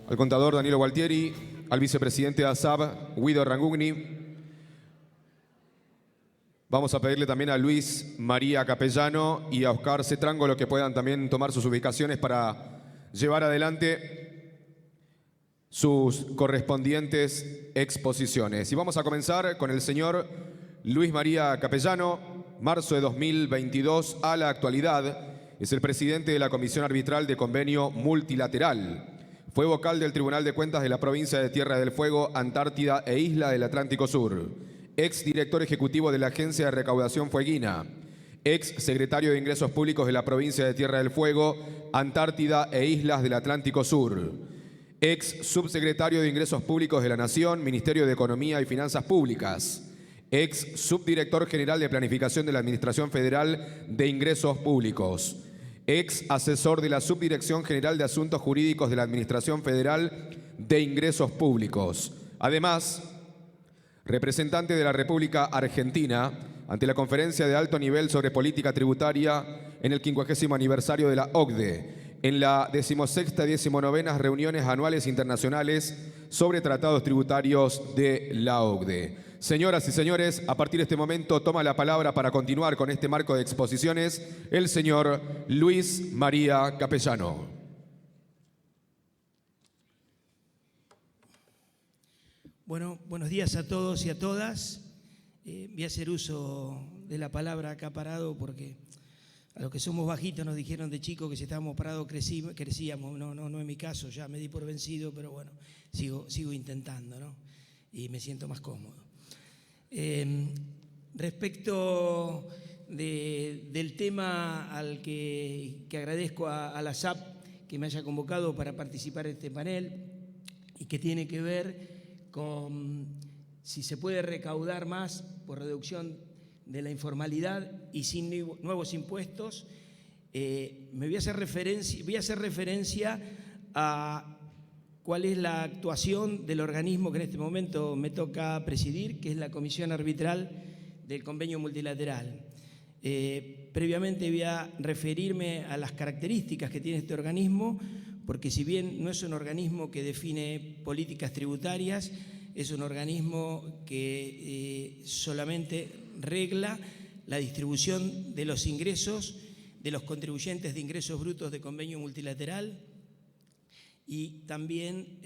al contador Danilo Gualtieri, al vicepresidente de ASAB, Guido Rangugni. Vamos a pedirle también a Luis María Capellano y a Oscar Cetrángolo que puedan también tomar sus ubicaciones para llevar adelante sus correspondientes exposiciones. Y vamos a comenzar con el señor Luis María Capellano, marzo de 2022 a la actualidad. Es el presidente de la Comisión Arbitral de Convenio Multilateral. Fue vocal del Tribunal de Cuentas de la provincia de Tierra del Fuego, Antártida e Isla del Atlántico Sur. Ex director ejecutivo de la Agencia de Recaudación Fueguina. Ex secretario de Ingresos Públicos de la provincia de Tierra del Fuego, Antártida e Islas del Atlántico Sur. Ex subsecretario de Ingresos Públicos de la Nación, Ministerio de Economía y Finanzas Públicas. Ex subdirector general de Planificación de la Administración Federal de Ingresos Públicos. Ex asesor de la Subdirección General de Asuntos Jurídicos de la Administración Federal de Ingresos Públicos. Además, representante de la República Argentina ante la Conferencia de Alto Nivel sobre Política Tributaria en el 50º aniversario de la OCDE, en la 16ª y 19ª reuniones anuales internacionales sobre tratados tributarios de la OCDE. Señoras y señores, a partir de este momento toma la palabra para continuar con este marco de exposiciones el señor Luis María Capellano. Bueno, buenos días a todos y a todas. Voy a hacer uso de la palabra acá parado porque a los que somos bajitos nos dijeron de chicos que si estábamos parados crecíamos. No es mi caso, ya me di por vencido, pero bueno, sigo intentando, ¿no? Y me siento más cómodo. Respecto del tema al que agradezco a la SAP que me haya convocado para participar en este panel y que tiene que ver con si se puede recaudar más por reducción de la informalidad y sin nuevos impuestos, voy a hacer referencia a cuál es la actuación del organismo que en este momento me toca presidir, que es la Comisión Arbitral del Convenio Multilateral. Previamente voy a referirme a las características que tiene este organismo, porque si bien no es un organismo que define políticas tributarias, es un organismo que solamente regla la distribución de los ingresos de los contribuyentes de ingresos brutos de convenio multilateral y también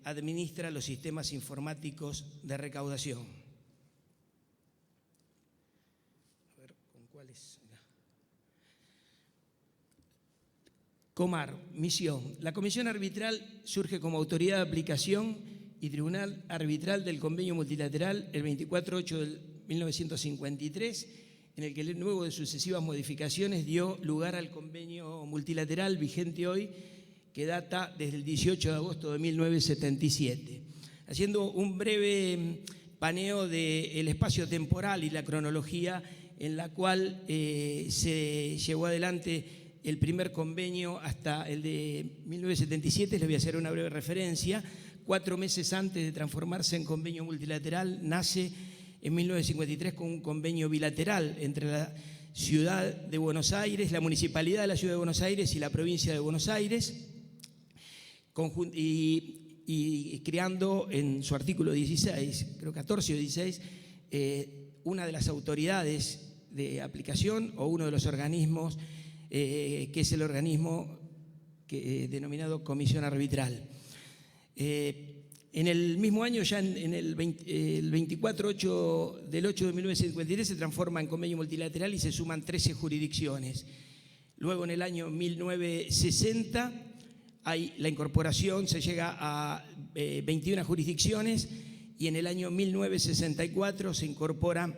administra los sistemas informáticos de recaudación. A ver, ¿con cuáles? Comar, misión. La Comisión Arbitral surge como autoridad de aplicación y Tribunal Arbitral del Convenio Multilateral el 24/8 de 1953, en el que luego de sucesivas modificaciones dio lugar al convenio multilateral vigente hoy, que data desde el 18 de agosto de 1977. Haciendo un breve paneo del espacio temporal y la cronología en la cual se llevó adelante el primer convenio hasta el de 1977, les voy a hacer una breve referencia. 4 meses antes de transformarse en convenio multilateral, nace en 1953 con un convenio bilateral entre la Ciudad de Buenos Aires, la Municipalidad de la Ciudad de Buenos Aires y la Provincia de Buenos Aires, y creando en su artículo 16, creo 14 o 16, una de las autoridades de aplicación o uno de los organismos que es el organismo denominado Comisión Arbitral. En el mismo año, ya en el 24/8 del 8 de 1953, se transforma en convenio multilateral y se suman 13 jurisdicciones. Luego, en el año 1960, hay la incorporación, se llega a 21 jurisdicciones y en el año 1964 se incorporan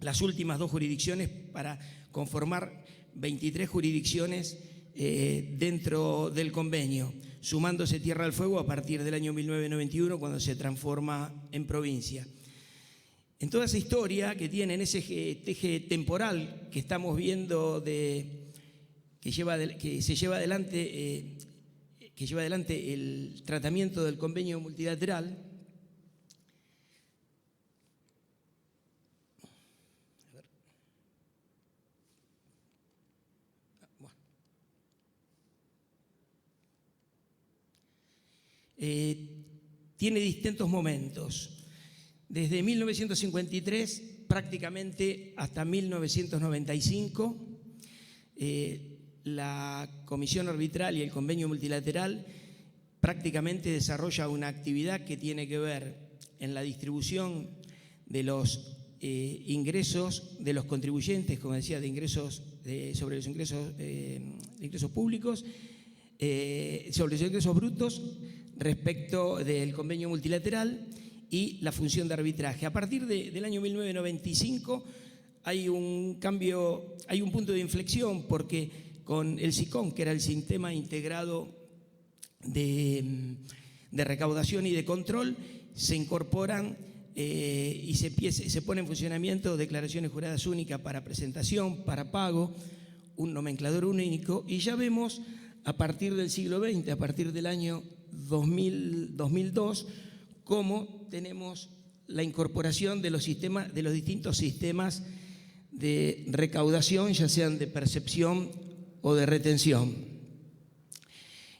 las últimas 2 jurisdicciones para conformar 23 jurisdicciones dentro del convenio, sumándose Tierra del Fuego a partir del año 1991, cuando se transforma en provincia. En toda esa historia que tiene, en ese eje temporal que estamos viendo que lleva adelante el tratamiento del convenio multilateral, tiene distintos momentos. Desde 1953 prácticamente hasta 1995, la Comisión Arbitral y el Convenio Multilateral prácticamente desarrolla una actividad que tiene que ver en la distribución de los ingresos de los contribuyentes, como decía, sobre los ingresos públicos, sobre los ingresos brutos respecto del convenio multilateral y la función de arbitraje. A partir del año 1995 hay un cambio, hay un punto de inflexión, porque con el SICOM, que era el Sistema Integrado de Recaudación y de Control, se incorporan y se pone en funcionamiento declaraciones juradas únicas para presentación, para pago, un nomenclador único, y ya vemos a partir del siglo XX, a partir del año 2002, cómo tenemos la incorporación de los distintos sistemas de recaudación, ya sean de percepción o de retención.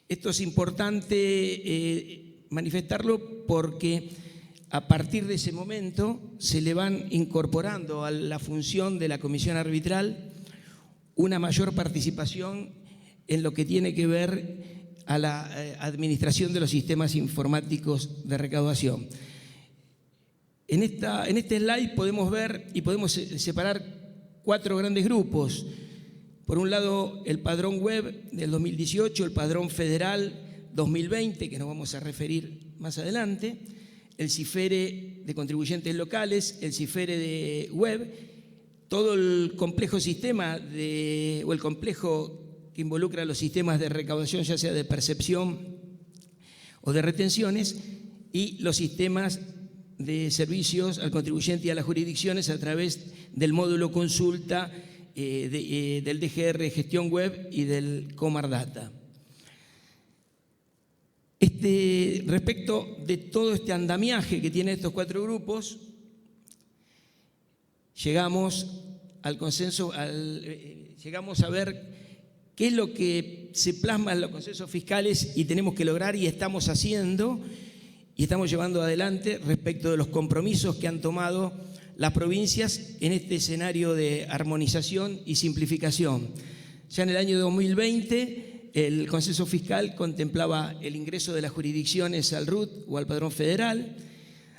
Esto es importante manifestarlo porque a partir de ese momento se le van incorporando a la función de la comisión arbitral una mayor participación en lo que tiene que ver a la administración de los sistemas informáticos de recaudación. En este slide podemos ver y podemos separar 4 grandes grupos. Por un lado, el padrón web del 2018, el padrón federal 2020, que nos vamos a referir más adelante, el CIFERE de contribuyentes locales, el CIFERE de web, todo el complejo sistema o el complejo que involucra los sistemas de recaudación, ya sea de percepción o de retenciones, y los sistemas de servicios al contribuyente y a las jurisdicciones a través del módulo consulta del DGR Gestión Web y del Comardata. Respecto de todo este andamiaje que tienen estos 4 grupos, llegamos al consenso, llegamos a ver qué es lo que se plasma en los consensos fiscales y tenemos que lograr y estamos haciendo y estamos llevando adelante respecto de los compromisos que han tomado las provincias en este escenario de armonización y simplificación. Ya en el año 2020 el consenso fiscal contemplaba el ingreso de las jurisdicciones al RUT o al padrón federal.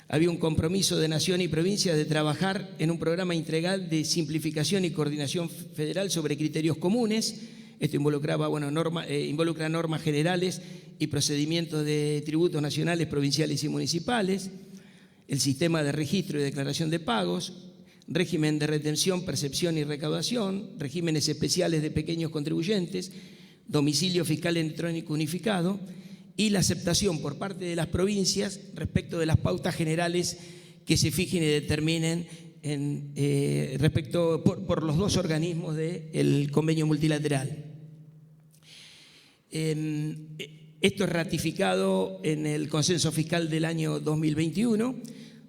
Había un compromiso de nación y provincia de trabajar en un programa integral de simplificación y coordinación federal sobre criterios comunes. Esto involucraba, involucra normas generales y procedimientos de tributos nacionales, provinciales y municipales, el sistema de registro y declaración de pagos, régimen de retención, percepción y recaudación, regímenes especiales de pequeños contribuyentes, domicilio fiscal electrónico unificado y la aceptación por parte de las provincias respecto de las pautas generales que se fijen y determinen por los 2 organismos del convenio multilateral. Esto es ratificado en el consenso fiscal del año 2021,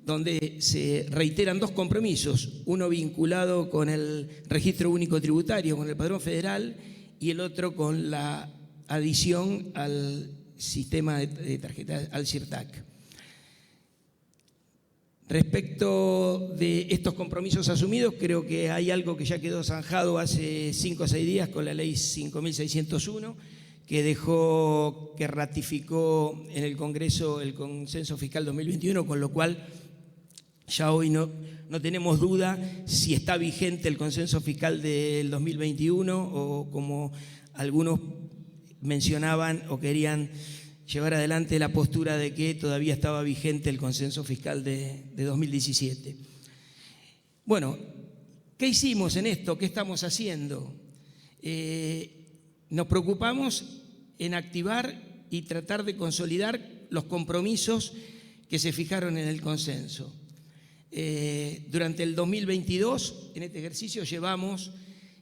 donde se reiteran 2 compromisos, uno vinculado con el registro único tributario, con el padrón federal, y el otro con la adición al sistema de tarjetas, al CIRTAC. Respecto de estos compromisos asumidos, creo que hay algo que ya quedó zanjado hace 5 o 6 días con la ley 5.601, que ratificó en el Congreso el Consenso Fiscal 2021, con lo cual ya hoy no tenemos duda si está vigente el Consenso Fiscal del 2021 o, como algunos mencionaban o querían llevar adelante, la postura de que todavía estaba vigente el Consenso Fiscal de 2017. Bueno, ¿qué hicimos en esto? ¿Qué estamos haciendo? Nos preocupamos en activar y tratar de consolidar los compromisos que se fijaron en el consenso. Durante el 2022, en este ejercicio, llevamos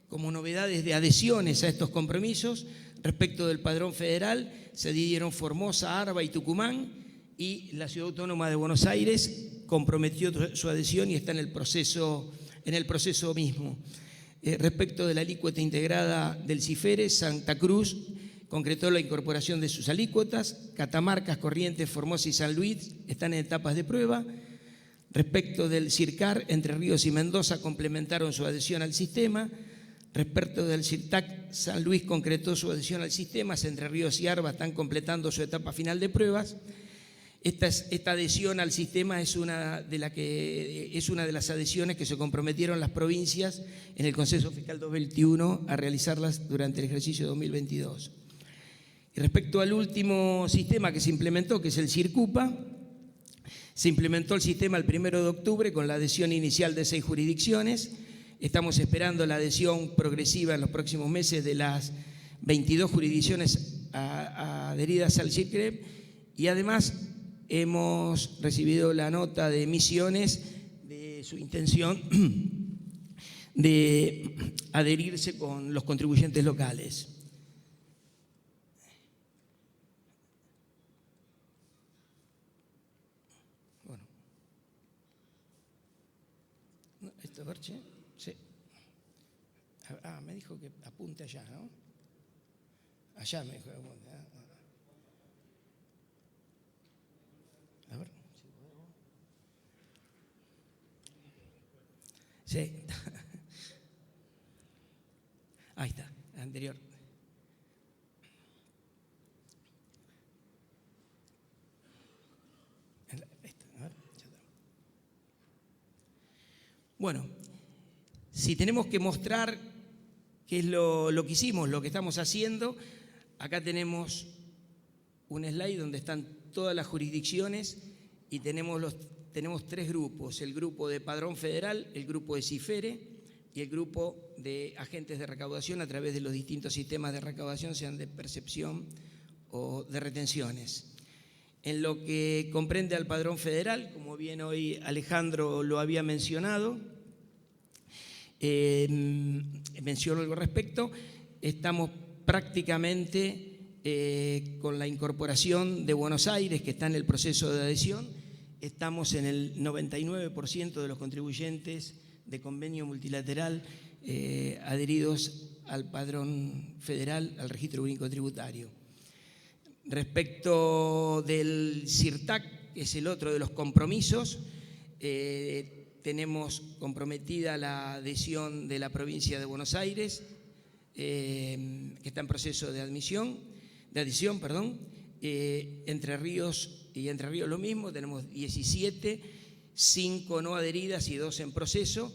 como novedades de adhesiones a estos compromisos. Respecto del padrón federal, se adhirieron Formosa, Arba y Tucumán, y la Ciudad Autónoma de Buenos Aires comprometió su adhesión y está en el proceso mismo. Respecto de la alícuota integrada del CIFERE, Santa Cruz concretó la incorporación de sus alícuotas. Catamarca, Corrientes, Formosa y San Luis están en etapas de prueba. Respecto del CIRCAR, Entre Ríos y Mendoza complementaron su adhesión al sistema. Respecto del CIRTAC, San Luis concretó su adhesión al sistema. Entre Ríos y Arba están completando su etapa final de pruebas. Esta adhesión al sistema es una de las adhesiones que se comprometieron las provincias en el Consenso Fiscal 2021 a realizarlas durante el ejercicio 2022. Y respecto al último sistema que se implementó, que es el CIRCUPA, se implementó el sistema el 1 de octubre con la adhesión inicial de 6 jurisdicciones. Estamos esperando la adhesión progresiva en los próximos meses de las 22 jurisdicciones adheridas al CIRCREP, y además hemos recibido la nota de Misiones de su intención de adherirse con los contribuyentes locales. Bueno. ¿Esto es Berche? Sí. Me dijo que apunte allá, ¿no? Allá me dijo que apunte. A ver. Sí. Ahí está, anterior. Bueno, si tenemos que mostrar qué es lo que hicimos, lo que estamos haciendo, acá tenemos un slide donde están todas las jurisdicciones y tenemos 3 grupos: el grupo de Padrón Federal, el grupo de CIFERE y el grupo de agentes de recaudación a través de los distintos sistemas de recaudación, sean de percepción o de retenciones. En lo que comprende al Padrón Federal, como bien hoy Alejandro lo había mencionado, menciono algo al respecto, estamos prácticamente con la incorporación de Buenos Aires, que está en el proceso de adhesión. Estamos en el 99% de los contribuyentes de convenio multilateral adheridos al Padrón Federal, al Registro Único Tributario. Respecto del CIRTAC, que es el otro de los compromisos, tenemos comprometida la adhesión de la provincia de Buenos Aires, que está en proceso de adhesión. Entre Ríos lo mismo, tenemos 17, 5 no adheridas y 2 en proceso.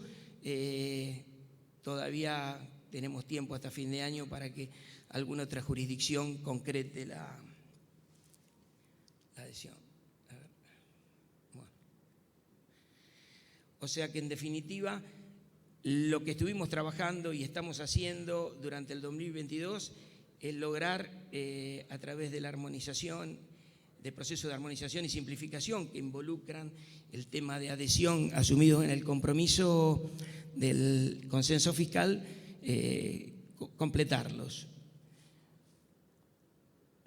Todavía tenemos tiempo hasta fin de año para que alguna otra jurisdicción concrete la adhesión. Bueno. O sea que en definitiva, lo que estuvimos trabajando y estamos haciendo durante el 2022 es lograr a través de la armonización, del proceso de armonización y simplificación que involucran el tema de adhesión asumido en el compromiso del consenso fiscal, completarlos.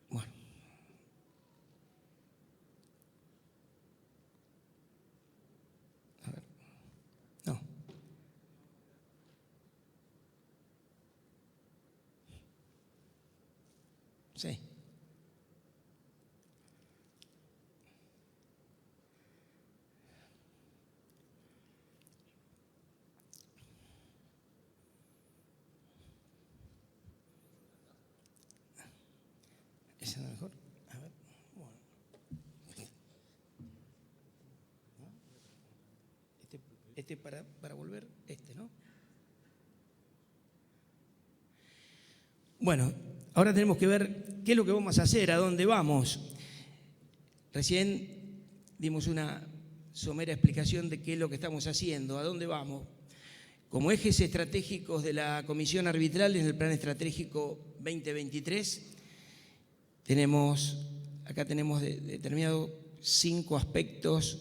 Bueno. A ver. No. Sí. ¿Ese es mejor? A ver. Bueno. Este para volver, ¿no? Bueno, ahora tenemos que ver qué es lo que vamos a hacer, a dónde vamos. Recién dimos una somera explicación de qué es lo que estamos haciendo, a dónde vamos. Como ejes estratégicos de la Comisión Arbitral en el Plan Estratégico 2023, acá tenemos determinados 5 aspectos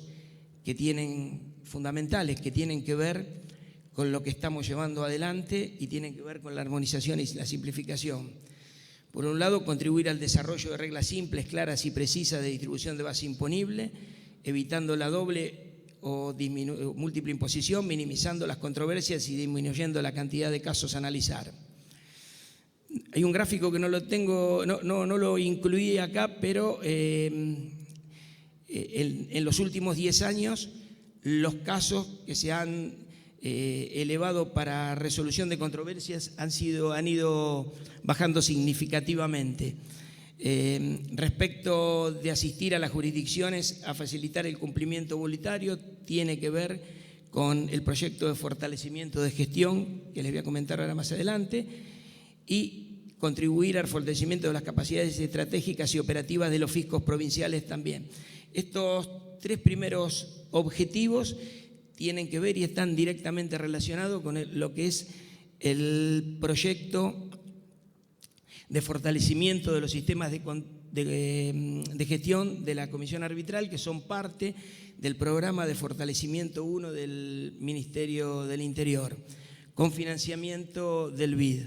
fundamentales que tienen que ver con lo que estamos llevando adelante y tienen que ver con la armonización y la simplificación. Por un lado, contribuir al desarrollo de reglas simples, claras y precisas de distribución de base imponible, evitando la doble o múltiple imposición, minimizando las controversias y disminuyendo la cantidad de casos a analizar. Hay un gráfico que no lo tengo, no lo incluí acá, pero en los últimos 10 años los casos que se han elevado para resolución de controversias han ido bajando significativamente. Respecto de asistir a las jurisdicciones a facilitar el cumplimiento voluntario, tiene que ver con el proyecto de fortalecimiento de gestión, que les voy a comentar ahora más adelante, y contribuir al fortalecimiento de las capacidades estratégicas y operativas de los fiscos provinciales también. Estos 3 primeros objetivos tienen que ver y están directamente relacionados con lo que es el proyecto de fortalecimiento de los sistemas de gestión de la Comisión Arbitral, que son parte del programa de fortalecimiento 1 del Ministerio del Interior, con financiamiento del BID.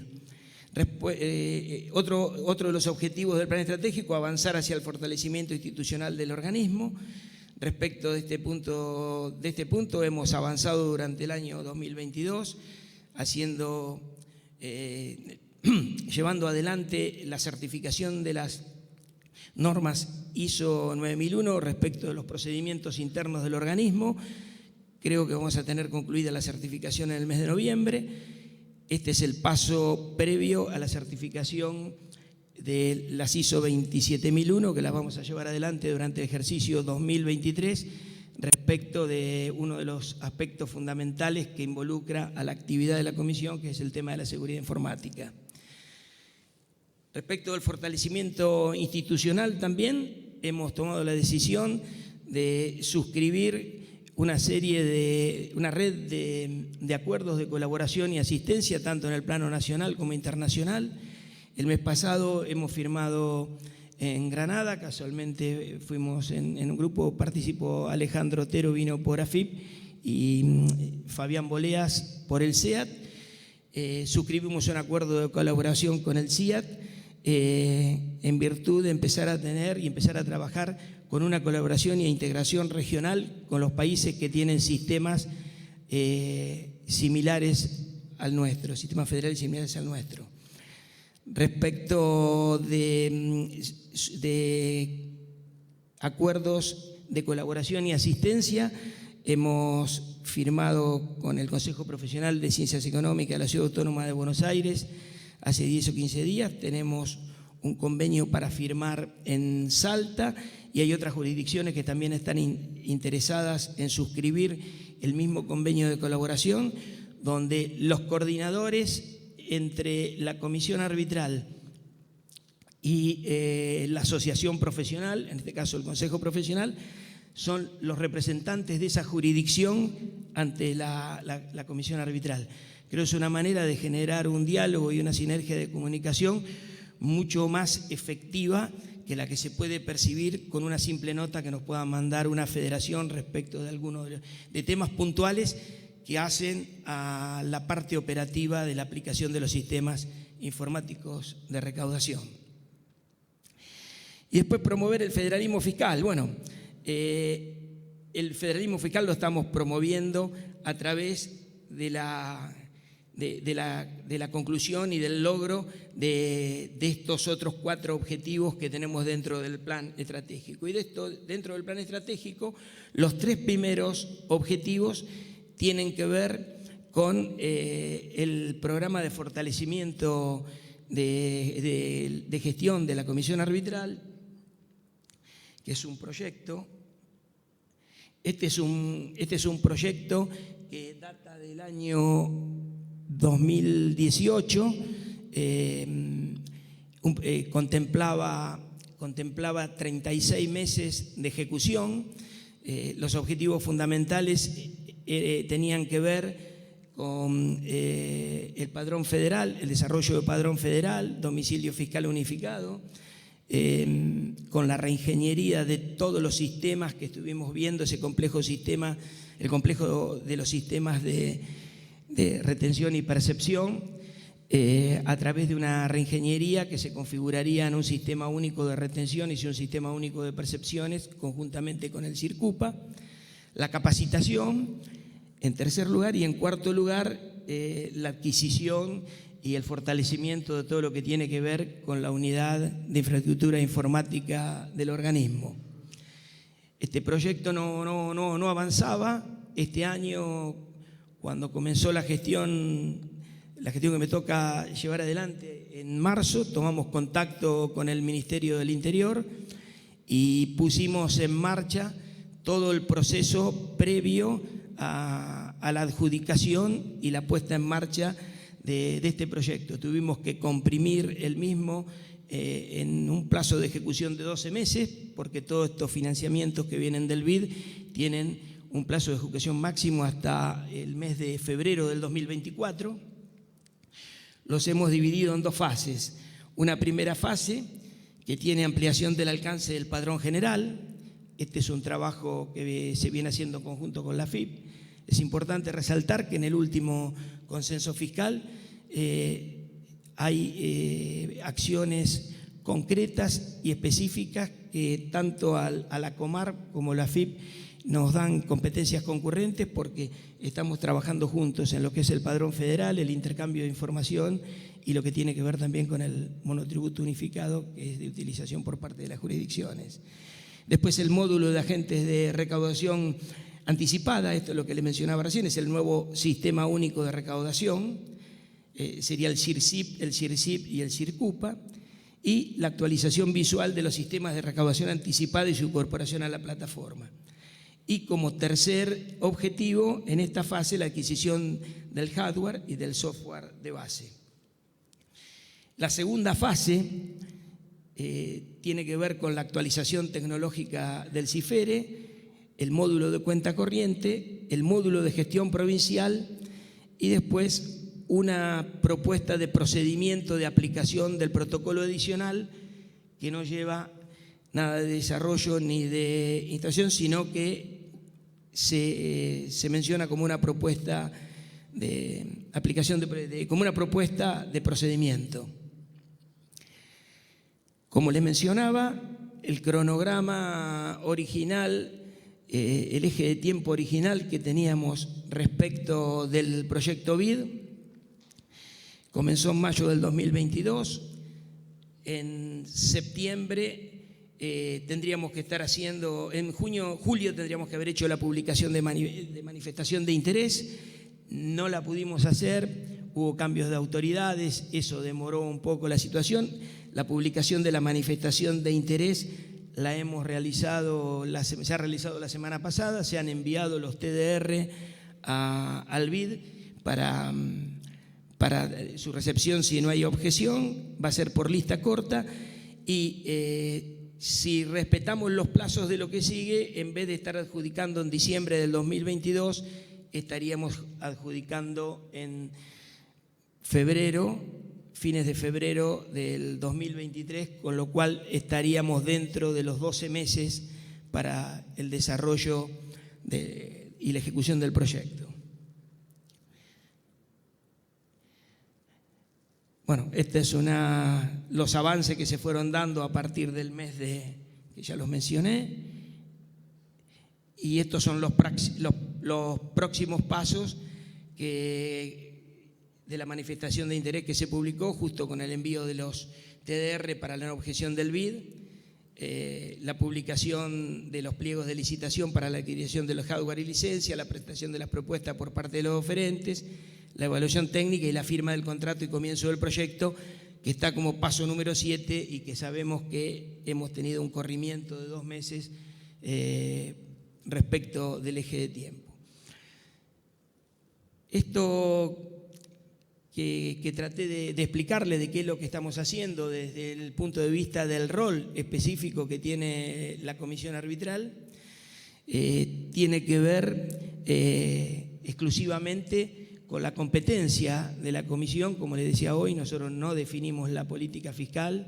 Otro de los objetivos del plan estratégico, avanzar hacia el fortalecimiento institucional del organismo. Respecto de este punto hemos avanzado durante el año 2022, llevando adelante la certificación de las normas ISO 9001 respecto de los procedimientos internos del organismo. Creo que vamos a tener concluida la certificación en el mes de noviembre. Este es el paso previo a la certificación de las ISO 27001, que las vamos a llevar adelante durante el ejercicio 2023, respecto de uno de los aspectos fundamentales que involucra a la actividad de la Comisión, que es el tema de la seguridad informática. Respecto del fortalecimiento institucional también hemos tomado la decisión de suscribir una red de acuerdos de colaboración y asistencia, tanto en el plano nacional como internacional. El mes pasado hemos firmado en Granada, casualmente fuimos en un grupo, participó Alejandro Otero, vino por AFIP, y Fabián Boleas por el SEAT. Suscribimos un acuerdo de colaboración con el CIAT en virtud de empezar a tener y empezar a trabajar con una colaboración e integración regional con los países que tienen sistemas similares al nuestro, sistemas federales similares al nuestro. Respecto de acuerdos de colaboración y asistencia, hemos firmado con el Consejo Profesional de Ciencias Económicas de la Ciudad Autónoma de Buenos Aires hace 10 o 15 días. Tenemos un convenio para firmar en Salta y hay otras jurisdicciones que también están interesadas en suscribir el mismo convenio de colaboración, donde los coordinadores entre la Comisión Arbitral y la asociación profesional, en este caso el Consejo Profesional, son los representantes de esa jurisdicción ante la Comisión Arbitral. Creo que es una manera de generar un diálogo y una sinergia de comunicación mucho más efectiva que la que se puede percibir con una simple nota que nos pueda mandar una federación respecto de algunos de temas puntuales que hacen a la parte operativa de la aplicación de los sistemas informáticos de recaudación. Y después promover el federalismo fiscal. Bueno, el federalismo fiscal lo estamos promoviendo a través de la conclusión y del logro de estos otros 4 objetivos que tenemos dentro del plan estratégico. Y dentro del plan estratégico, los 3 primeros objetivos tienen que ver con el programa de fortalecimiento de gestión de la Comisión Arbitral, que es un proyecto. Este es un proyecto que data del año 2018, contemplaba 36 meses de ejecución. Los objetivos fundamentales tenían que ver con el padrón federal, el desarrollo del padrón federal, domicilio fiscal unificado, con la reingeniería de todos los sistemas que estuvimos viendo, ese complejo sistema, el complejo de los sistemas de retención y percepción, a través de una reingeniería que se configuraría en un sistema único de retención y un sistema único de percepciones conjuntamente con el CIRCUPA. La capacitación, en tercer lugar, y en cuarto lugar, la adquisición y el fortalecimiento de todo lo que tiene que ver con la unidad de infraestructura informática del organismo. Este proyecto no avanzaba. Este año, cuando comenzó la gestión que me toca llevar adelante en marzo, tomamos contacto con el Ministerio del Interior y pusimos en marcha todo el proceso previo a la adjudicación y la puesta en marcha de este proyecto. Tuvimos que comprimir el mismo en un plazo de ejecución de 12 meses, porque todos estos financiamientos que vienen del BID tienen un plazo de ejecución máximo hasta el mes de febrero del 2024. Los hemos dividido en dos fases. Una primera fase que tiene ampliación del alcance del padrón general. Este es un trabajo que se viene haciendo en conjunto con la AFIP. Es importante resaltar que en el último consenso fiscal hay acciones concretas y específicas que tanto a la Comar como la AFIP nos dan competencias concurrentes, porque estamos trabajando juntos en lo que es el padrón federal, el intercambio de información y lo que tiene que ver también con el monotributo unificado, que es de utilización por parte de las jurisdicciones. Después el módulo de agentes de recaudación anticipada, esto es lo que le mencionaba recién, es el nuevo sistema único de recaudación, sería el CIRSIP y el CIRCUPA, y la actualización visual de los sistemas de recaudación anticipada y su incorporación a la plataforma. Y como tercer objetivo, en esta fase, la adquisición del hardware y del software de base. La segunda fase tiene que ver con la actualización tecnológica del CIFERE, el módulo de cuenta corriente, el módulo de gestión provincial y después una propuesta de procedimiento de aplicación del protocolo adicional que no lleva nada de desarrollo ni de instalación, sino que se menciona como una propuesta de aplicación, como una propuesta de procedimiento. Como les mencionaba, el cronograma original, el eje de tiempo original que teníamos respecto del proyecto BID, comenzó en mayo del 2022. En septiembre tendríamos que estar haciendo, en julio tendríamos que haber hecho la publicación de manifestación de interés. No la pudimos hacer, hubo cambios de autoridades, eso demoró un poco la situación. La publicación de la manifestación de interés la hemos realizado, se ha realizado la semana pasada, se han enviado los TDR al BID para su recepción si no hay objeción, va a ser por lista corta y si respetamos los plazos de lo que sigue, en vez de estar adjudicando en diciembre del 2022, estaríamos adjudicando en febrero, fines de febrero del 2023, con lo cual estaríamos dentro de los 12 meses para el desarrollo y la ejecución del proyecto. Bueno, este es los avances que se fueron dando a partir del mes que ya los mencioné, y estos son los próximos pasos de la manifestación de interés que se publicó justo con el envío de los TDR para la objeción del BID, la publicación de los pliegos de licitación para la adquisición de los hardware y licencia, la presentación de las propuestas por parte de los oferentes, la evaluación técnica y la firma del contrato y comienzo del proyecto, que está como paso número 7 y que sabemos que hemos tenido un corrimiento de 2 meses respecto del eje de tiempo. Esto que traté de explicarle de qué es lo que estamos haciendo desde el punto de vista del rol específico que tiene la comisión arbitral, tiene que ver exclusivamente con la competencia de la comisión. Como les decía hoy, nosotros no definimos la política fiscal,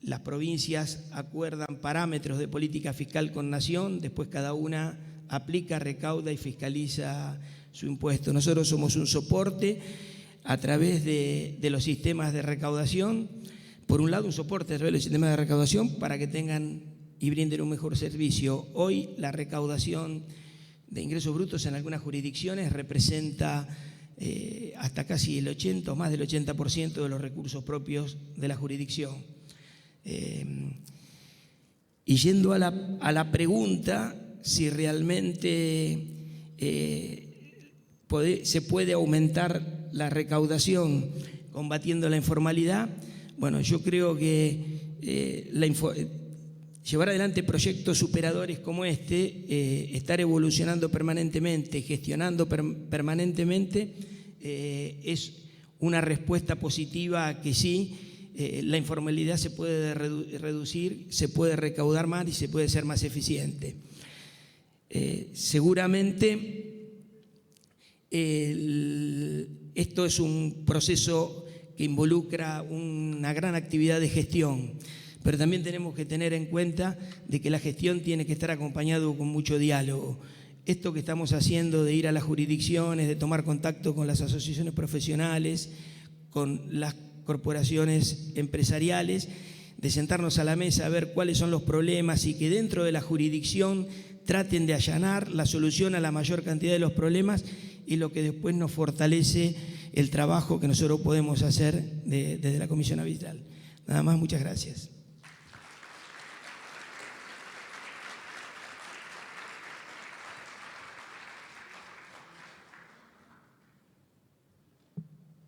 las provincias acuerdan parámetros de política fiscal con Nación, después cada una aplica, recauda y fiscaliza su impuesto. Nosotros somos un soporte a través de los sistemas de recaudación, por un lado un soporte a través de los sistemas de recaudación para que tengan y brinden un mejor servicio. Hoy la recaudación de ingresos brutos en algunas jurisdicciones representa hasta casi el 80 o más del 80% de los recursos propios de la jurisdicción. Y yendo a la pregunta si realmente se puede aumentar la recaudación combatiendo la informalidad, bueno, yo creo que llevar adelante proyectos superadores como estar evolucionando permanentemente, gestionando permanentemente, es una respuesta positiva a que sí, la informalidad se puede reducir, se puede recaudar más y se puede ser más eficiente. Seguramente esto es un proceso que involucra una gran actividad de gestión, pero también tenemos que tener en cuenta de que la gestión tiene que estar acompañado con mucho diálogo. Esto que estamos haciendo de ir a las jurisdicciones, de tomar contacto con las asociaciones profesionales, con las corporaciones empresariales, de sentarnos a la mesa a ver cuáles son los problemas y que dentro de la jurisdicción traten de allanar la solución a la mayor cantidad de los problemas, y lo que después nos fortalece el trabajo que nosotros podemos hacer desde la Comisión Arbitral. Nada más, muchas gracias.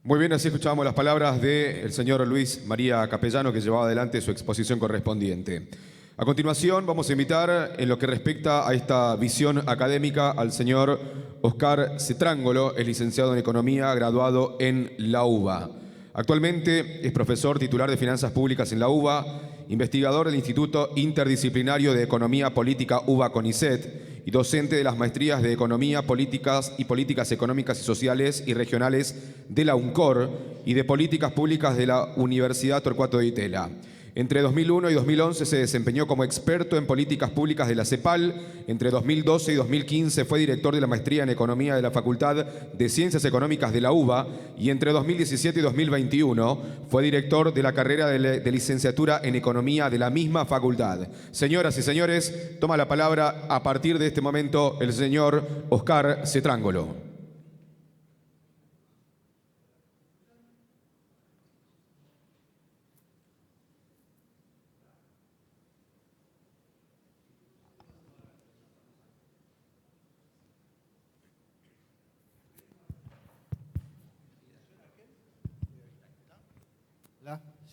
Muy bien, así escuchábamos las palabras del señor Luis María Capellano, que llevaba adelante su exposición correspondiente. A continuación vamos a invitar, en lo que respecta a esta visión académica, al señor Oscar Cetrángolo, es licenciado en Economía, graduado en la UBA. Actualmente es profesor titular de Finanzas Públicas en la UBA, investigador del Instituto Interdisciplinario de Economía Política UBA-CONICET y docente de las maestrías de Economía, Políticas y Políticas Económicas y Sociales y Regionales de la UNCOR y de Políticas Públicas de la Universidad Torcuato Di Tella. Entre 2001 y 2011 se desempeñó como experto en políticas públicas de la CEPAL. Entre 2012 y 2015 fue director de la maestría en Economía de la Facultad de Ciencias Económicas de la UBA y entre 2017 y 2021 fue director de la carrera de licenciatura en Economía de la misma facultad. Señoras y señores, toma la palabra a partir de este momento el señor Oscar Cetrángolo.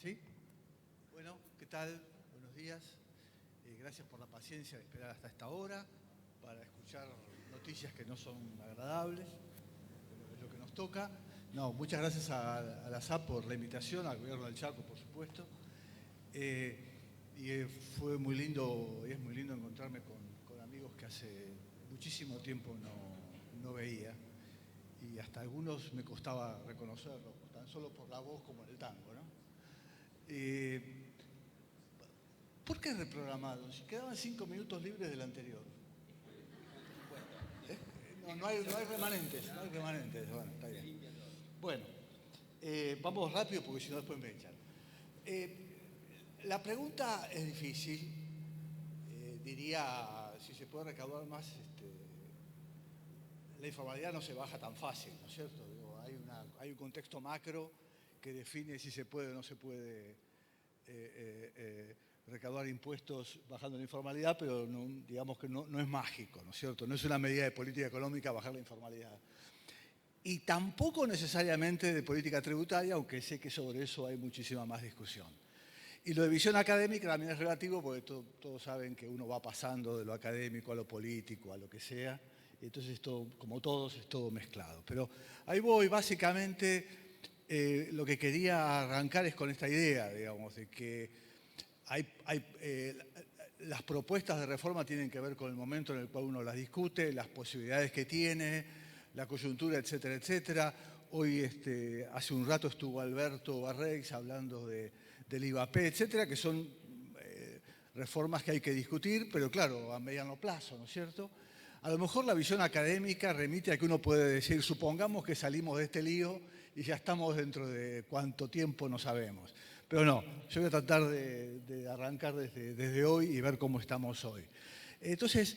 ¿Sí? Bueno, ¿qué tal? Buenos días. Gracias por la paciencia de esperar hasta esta hora para escuchar noticias que no son agradables, pero es lo que nos toca. No, muchas gracias a la SAP por la invitación, al Gobierno del Chaco, por supuesto. Fue muy lindo, y es muy lindo encontrarme con amigos que hace muchísimo tiempo no veía. Y hasta algunos me costaba reconocerlos, tan solo por la voz como en el tango, ¿no? ¿Por qué reprogramado? Si quedaban 5 minutos libres del anterior. No hay remanentes, no hay remanentes. Bueno, está bien. Bueno, vamos rápido porque si no después me echan. La pregunta es difícil. Diría, si se puede recaudar más, la informalidad no se baja tan fácil, ¿no es cierto? Digo, hay un contexto macro que define si se puede o no se puede recaudar impuestos bajando la informalidad, pero digamos que no es mágico, ¿no es cierto? No es una medida de política económica bajar la informalidad. Y tampoco necesariamente de política tributaria, aunque sé que sobre eso hay muchísima más discusión. Y lo de visión académica también es relativo, porque todos saben que uno va pasando de lo académico a lo político, a lo que sea. Y entonces esto, como todos, es todo mezclado. Pero ahí voy, básicamente. Lo que quería arrancar es con esta idea, digamos, de que las propuestas de reforma tienen que ver con el momento en el cual uno las discute, las posibilidades que tiene, la coyuntura, etcétera, etcétera. Hoy, hace un rato estuvo Alberto Barrex hablando del IVAP, etcétera, que son reformas que hay que discutir, pero claro, a mediano plazo, ¿no es cierto? A lo mejor la visión académica remite a que uno puede decir, supongamos que salimos de este lío y ya estamos dentro de cuánto tiempo no sabemos. Pero no, yo voy a tratar de arrancar desde hoy y ver cómo estamos hoy. Entonces,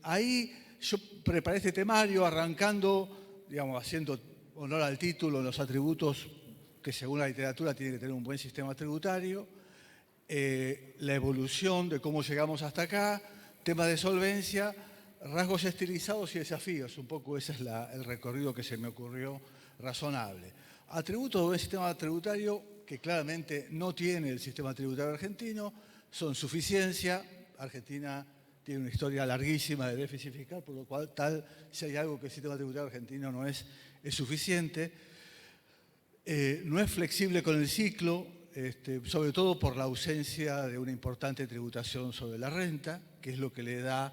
ahí yo preparé este temario arrancando digamos, haciendo honor al título, los atributos que según la literatura tiene que tener un buen sistema tributario, la evolución de cómo llegamos hasta acá, tema de solvencia, rasgos estilizados y desafíos. Un poco ese es el recorrido que se me ocurrió razonable. Atributos de un sistema tributario que claramente no tiene el sistema tributario argentino son suficiencia. Argentina tiene una historia larguísima de déficit fiscal, por lo cual si hay algo que el sistema tributario argentino no es suficiente. No es flexible con el ciclo, sobre todo por la ausencia de una importante tributación sobre la renta, que es lo que le da,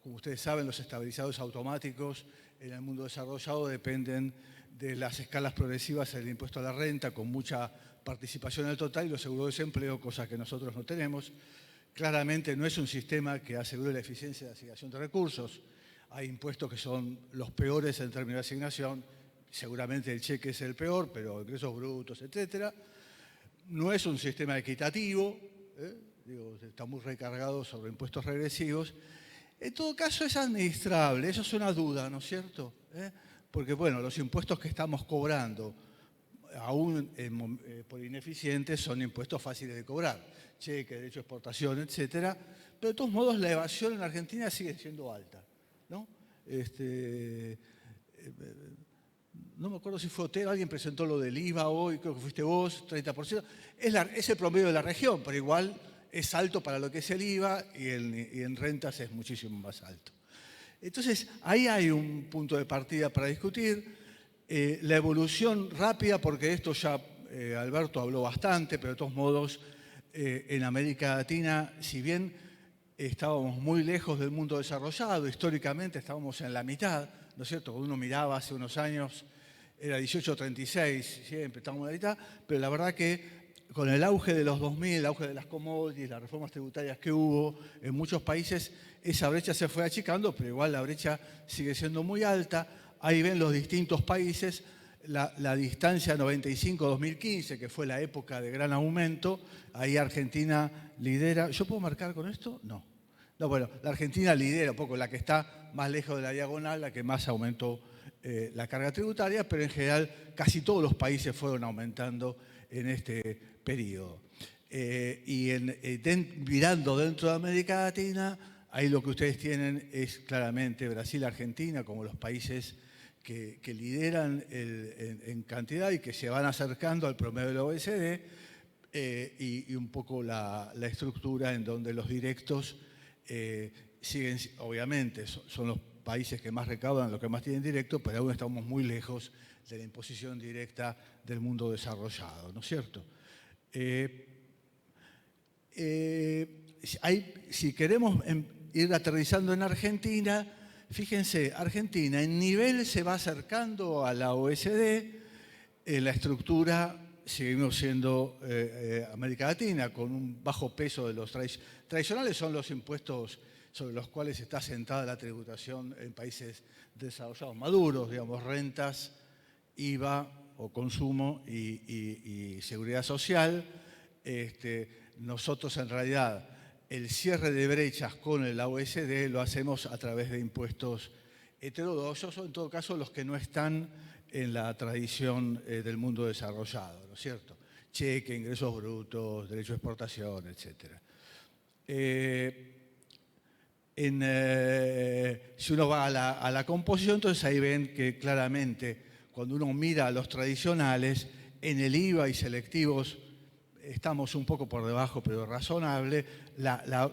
como ustedes saben, los estabilizadores automáticos en el mundo desarrollado dependen de las escalas progresivas del impuesto a la renta, con mucha participación en el total, y los seguros de desempleo, cosa que nosotros no tenemos. Claramente no es un sistema que asegure la eficiencia de asignación de recursos. Hay impuestos que son los peores en términos de asignación. Seguramente el cheque es el peor, pero ingresos brutos, etcétera. No es un sistema equitativo, está muy recargado sobre impuestos regresivos. En todo caso es administrable, eso es una duda, ¿no es cierto? Porque, bueno, los impuestos que estamos cobrando, aún por ineficientes, son impuestos fáciles de cobrar. Cheque, derecho de exportación, etcétera. Pero de todos modos la evasión en Argentina sigue siendo alta, ¿no? No me acuerdo si fue Otero, alguien presentó lo del IVA hoy, creo que fuiste vos, 30%. Es el promedio de la región, pero igual es alto para lo que es el IVA y en rentas es muchísimo más alto. Entonces, ahí hay un punto de partida para discutir. La evolución rápida, porque de esto ya Alberto habló bastante, pero de todos modos, en América Latina, si bien estábamos muy lejos del mundo desarrollado, históricamente estábamos en la mitad, ¿no es cierto? Cuando uno miraba hace unos años, era 18-36, siempre estábamos en la mitad, pero la verdad que con el auge de los 2000, el auge de las commodities, las reformas tributarias que hubo en muchos países, esa brecha se fue achicando, pero igual la brecha sigue siendo muy alta. Ahí ven los distintos países, la distancia 95-2015, que fue la época de gran aumento. Ahí Argentina lidera. ¿Yo puedo marcar con esto? No. No, bueno, la Argentina lidera un poco, la que está más lejos de la diagonal, la que más aumentó la carga tributaria, pero en general casi todos los países fueron aumentando en este periodo. Y mirando dentro de América Latina, ahí lo que ustedes tienen es claramente Brasil, Argentina, como los países que lideran en cantidad y que se van acercando al promedio de la OECD, y un poco la estructura en donde los directos siguen, obviamente, son los países que más recaudan, los que más tienen directo, pero aún estamos muy lejos de la imposición directa del mundo desarrollado, ¿no es cierto? Si queremos ir aterrizando en Argentina, fíjense, Argentina en nivel se va acercando a la OECD, la estructura seguimos siendo América Latina, con un bajo peso de los tradicionales, son los impuestos sobre los cuales está sentada la tributación en países desarrollados maduros, digamos, rentas, IVA o consumo y seguridad social. Nosotros en realidad el cierre de brechas con la OECD lo hacemos a través de impuestos heterodoxos o en todo caso los que no están en la tradición del mundo desarrollado, ¿no es cierto? Cheque, ingresos brutos, derecho de exportación, etc. Si uno va a la composición, entonces ahí ven que claramente cuando uno mira a los tradicionales, en el IVA y selectivos estamos un poco por debajo, pero razonable. La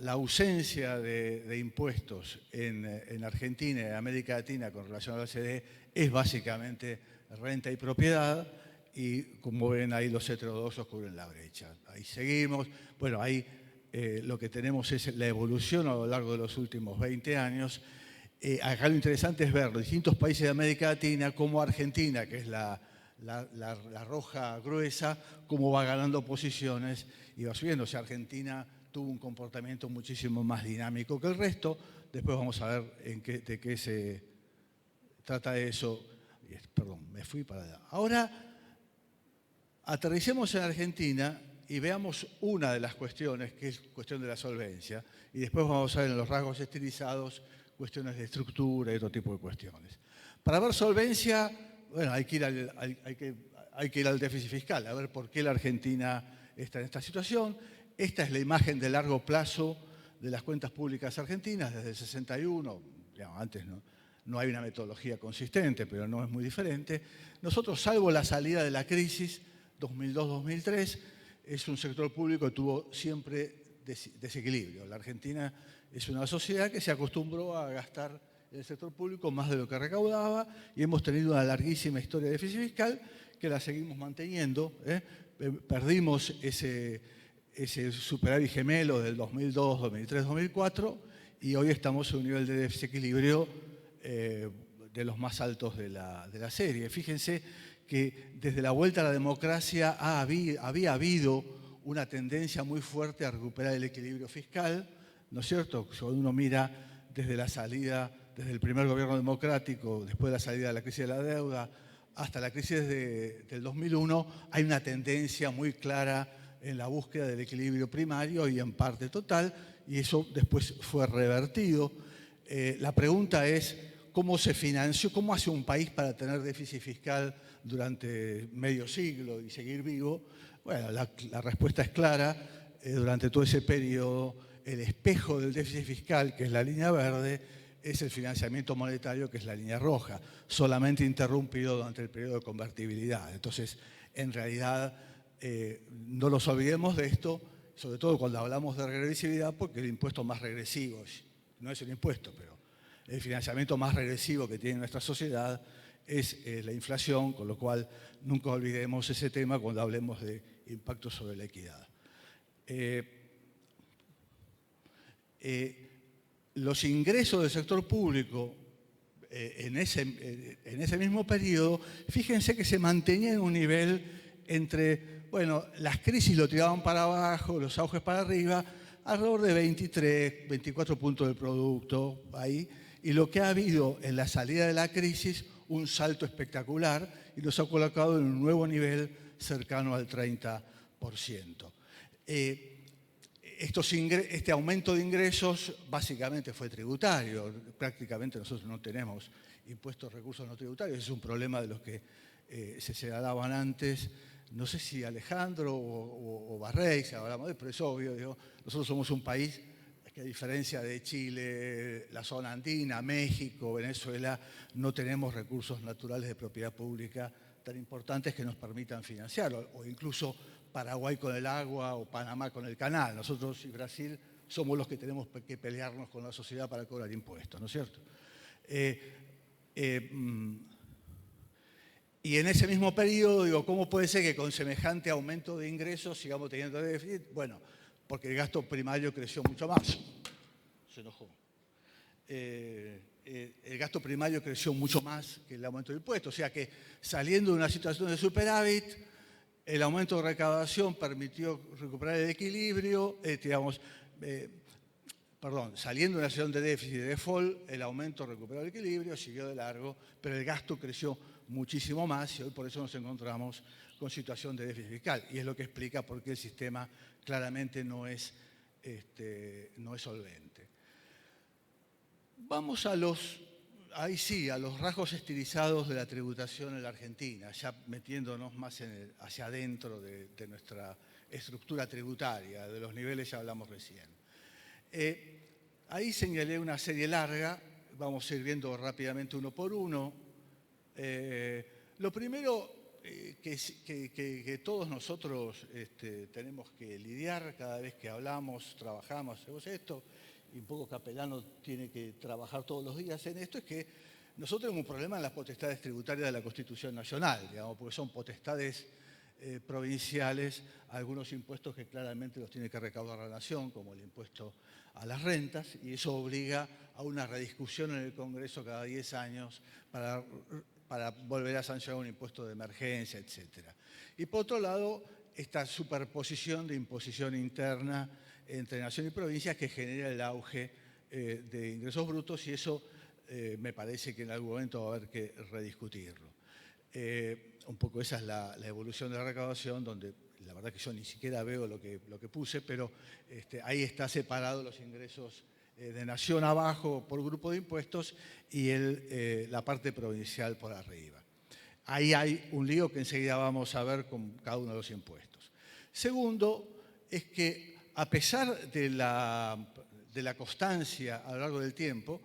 ausencia de impuestos en Argentina y en América Latina con relación a la OCDE es básicamente renta y propiedad, y como ven ahí los heterodoxos cubren la brecha. Ahí seguimos. Bueno, ahí lo que tenemos es la evolución a lo largo de los últimos 20 años. Acá lo interesante es ver los distintos países de América Latina, como Argentina, que es la roja gruesa, cómo va ganando posiciones y va subiendo. O sea, Argentina tuvo un comportamiento muchísimo más dinámico que el resto. Después vamos a ver de qué se trata eso. Perdón, me fui para allá. Ahora, aterricemos en Argentina y veamos una de las cuestiones, que es cuestión de la solvencia, y después vamos a ver en los rasgos estilizados cuestiones de estructura y otro tipo de cuestiones. Para ver solvencia, bueno, hay que ir al déficit fiscal, a ver por qué la Argentina está en esta situación. Esta es la imagen de largo plazo de las cuentas públicas argentinas desde el 61, digamos, antes no hay una metodología consistente, pero no es muy diferente. Nosotros, salvo la salida de la crisis 2002-2003, es un sector público que tuvo siempre desequilibrio. La Argentina es una sociedad que se acostumbró a gastar en el sector público más de lo que recaudaba y hemos tenido una larguísima historia de déficit fiscal que la seguimos manteniendo. Perdimos ese superávit gemelo del 2002, 2003, 2004 y hoy estamos en un nivel de desequilibrio de los más altos de la serie. Fíjense que desde la vuelta a la democracia había habido una tendencia muy fuerte a recuperar el equilibrio fiscal, ¿no es cierto? Cuando uno mira desde la salida, desde el primer gobierno democrático, después de la salida de la crisis de la deuda, hasta la crisis del 2001, hay una tendencia muy clara en la búsqueda del equilibrio primario y en parte total, y eso después fue revertido. La pregunta es, ¿cómo se financió? ¿Cómo hace un país para tener déficit fiscal durante medio siglo y seguir vivo? Bueno, la respuesta es clara. Durante todo ese periodo, el espejo del déficit fiscal, que es la línea verde, es el financiamiento monetario, que es la línea roja, solamente interrumpido durante el periodo de convertibilidad. Entonces, en realidad, no nos olvidemos de esto, sobre todo cuando hablamos de regresividad, porque el impuesto más regresivo, no es un impuesto, pero el financiamiento más regresivo que tiene nuestra sociedad es la inflación, con lo cual nunca olvidemos ese tema cuando hablemos de impacto sobre la equidad. Los ingresos del sector público en ese mismo periodo, fíjense que se mantenía en un nivel entre, bueno, las crisis lo tiraban para abajo, los auges para arriba, alrededor de 23, 24 puntos del producto, ahí, y lo que ha habido en la salida de la crisis, un salto espectacular, y nos ha colocado en un nuevo nivel cercano al 30%. Este aumento de ingresos básicamente fue tributario. Prácticamente nosotros no tenemos impuestos recursos no tributarios. Es un problema de los que se señalaban antes. No sé si Alejandro o Barrey se hablamos de, pero es obvio. Digo, nosotros somos un país que, a diferencia de Chile, la zona andina, México, Venezuela, no tenemos recursos naturales de propiedad pública tan importantes que nos permitan financiarlo, o incluso Paraguay con el agua o Panamá con el canal. Nosotros y Brasil somos los que tenemos que pelearnos con la sociedad para cobrar impuestos, ¿no es cierto? Y en ese mismo periodo, digo, ¿cómo puede ser que con semejante aumento de ingresos sigamos teniendo déficit? Bueno, porque el gasto primario creció mucho más. Se enojó. El gasto primario creció mucho más que el aumento de impuestos. O sea que saliendo de una situación de superávit, el aumento de recaudación permitió recuperar el equilibrio, saliendo de una situación de déficit y de default, el aumento recuperó el equilibrio, siguió de largo, pero el gasto creció muchísimo más y hoy por eso nos encontramos con situación de déficit fiscal. Y es lo que explica por qué el sistema claramente no es solvente. Vamos a los rasgos estilizados de la tributación en la Argentina, ya metiéndonos más hacia adentro de nuestra estructura tributaria, de los niveles ya hablamos recién. Ahí señalé una serie larga, vamos a ir viendo rápidamente uno por uno. Lo primero que todos nosotros tenemos que lidiar cada vez que hablamos, trabajamos, hacemos esto, y un poco Capelano tiene que trabajar todos los días en esto, es que nosotros tenemos un problema en las potestades tributarias de la Constitución Nacional, digamos, porque son potestades provinciales, algunos impuestos que claramente los tiene que recaudar la Nación, como el impuesto a las rentas, y eso obliga a una rediscusión en el Congreso cada 10 años para volver a sancionar un impuesto de emergencia, etc. Y por otro lado, esta superposición de imposición interna entre nación y provincia que genera el auge de ingresos brutos, y eso me parece que en algún momento va a haber que rediscutirlo. Un poco esa es la evolución de la recaudación, donde la verdad que yo ni siquiera veo lo que puse, pero ahí está separado los ingresos de nación abajo por grupo de impuestos y la parte provincial por arriba. Ahí hay un lío que enseguida vamos a ver con cada uno de los impuestos. Segundo, es que a pesar de la constancia a lo largo del tiempo,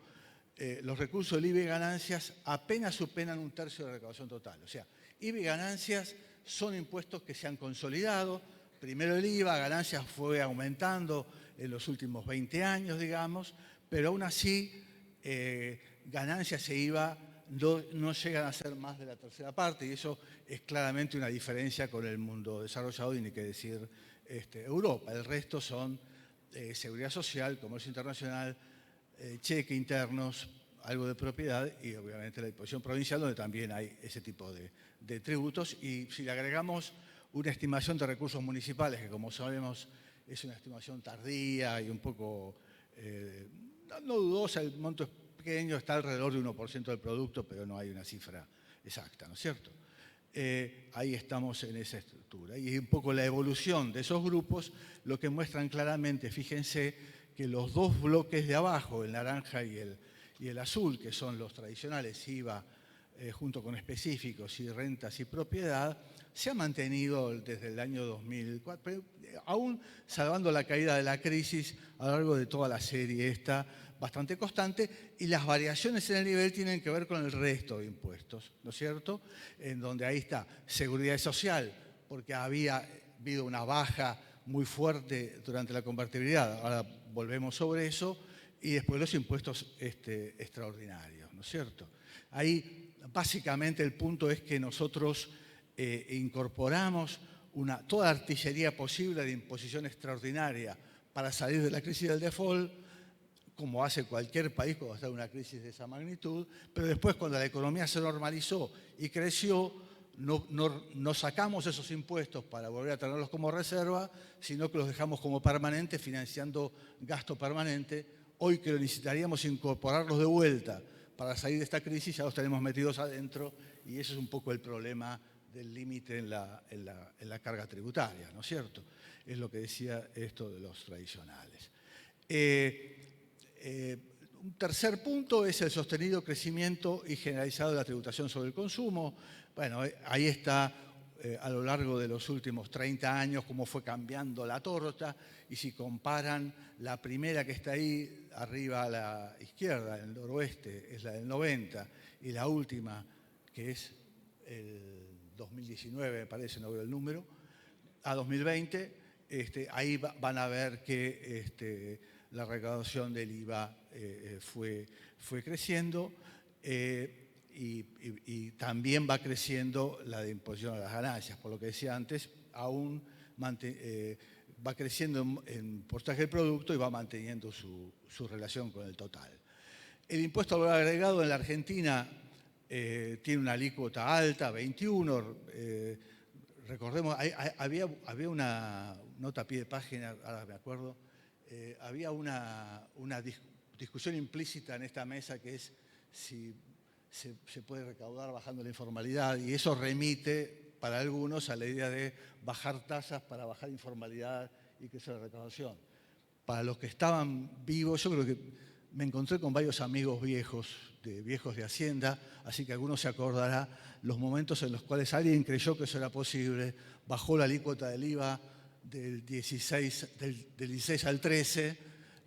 los recursos del IVA y ganancias apenas superan 1/3 de la recaudación total. O sea, IVA y ganancias son impuestos que se han consolidado. Primero el IVA, ganancias fue aumentando en los últimos 20 años, digamos, pero aún así ganancias e IVA no llegan a ser más de la tercera parte, y eso es claramente una diferencia con el mundo desarrollado y ni qué decir Europa. El resto son seguridad social, comercio internacional, cheque internos, algo de propiedad y obviamente la disposición provincial, donde también hay ese tipo de tributos. Y si le agregamos una estimación de recursos municipales, que como sabemos es una estimación tardía y un poco no dudosa, el monto es pequeño, está alrededor de 1% del producto, pero no hay una cifra exacta, ¿no es cierto? Ahí estamos en esa estructura. Y un poco la evolución de esos grupos, lo que muestran claramente, fíjense, que los dos bloques de abajo, el naranja y el azul, que son los tradicionales IVA junto con específicos y rentas y propiedad, se ha mantenido desde el año 2004, aún salvando la caída de la crisis a lo largo de toda la serie esta, bastante constante, y las variaciones en el nivel tienen que ver con el resto de impuestos, ¿no es cierto? En donde ahí está seguridad social, porque había habido una baja muy fuerte durante la convertibilidad, ahora volvemos sobre eso, y después los impuestos extraordinarios, ¿no es cierto? Ahí básicamente el punto es que nosotros incorporamos toda artillería posible de imposición extraordinaria para salir de la crisis del default, como hace cualquier país cuando está en una crisis de esa magnitud, pero después cuando la economía se normalizó y creció, no sacamos esos impuestos para volver a tenerlos como reserva, sino que los dejamos como permanentes, financiando gasto permanente. Hoy que necesitaríamos incorporarlos de vuelta para salir de esta crisis, ya los tenemos metidos adentro, y eso es un poco el problema del límite en la carga tributaria, ¿no es cierto? Es lo que decía esto de los tradicionales. Un tercer punto es el sostenido crecimiento y generalizado de la tributación sobre el consumo. Bueno, ahí está a lo largo de los últimos 30 años cómo fue cambiando la torta, y si comparan la primera que está ahí arriba a la izquierda, en el noroeste, es la del 90, y la última, que es el 2019, me parece, no veo el número, a 2020, ahí van a ver que la recaudación del IVA fue creciendo y también va creciendo la de imposición a las ganancias. Por lo que decía antes, aún va creciendo en porcentaje del producto y va manteniendo su relación con el total. El impuesto al valor agregado en la Argentina tiene una alícuota alta, 21. Recordemos, había una nota a pie de página, ahora me acuerdo, había una discusión implícita en esta mesa que es si se puede recaudar bajando la informalidad, y eso remite para algunos a la idea de bajar tasas para bajar informalidad y crecer la recaudación. Para los que estaban vivos, yo creo que me encontré con varios amigos viejos de Hacienda, así que algunos se acordará los momentos en los cuales alguien creyó que eso era posible, bajó la alícuota del IVA del 16 al 13,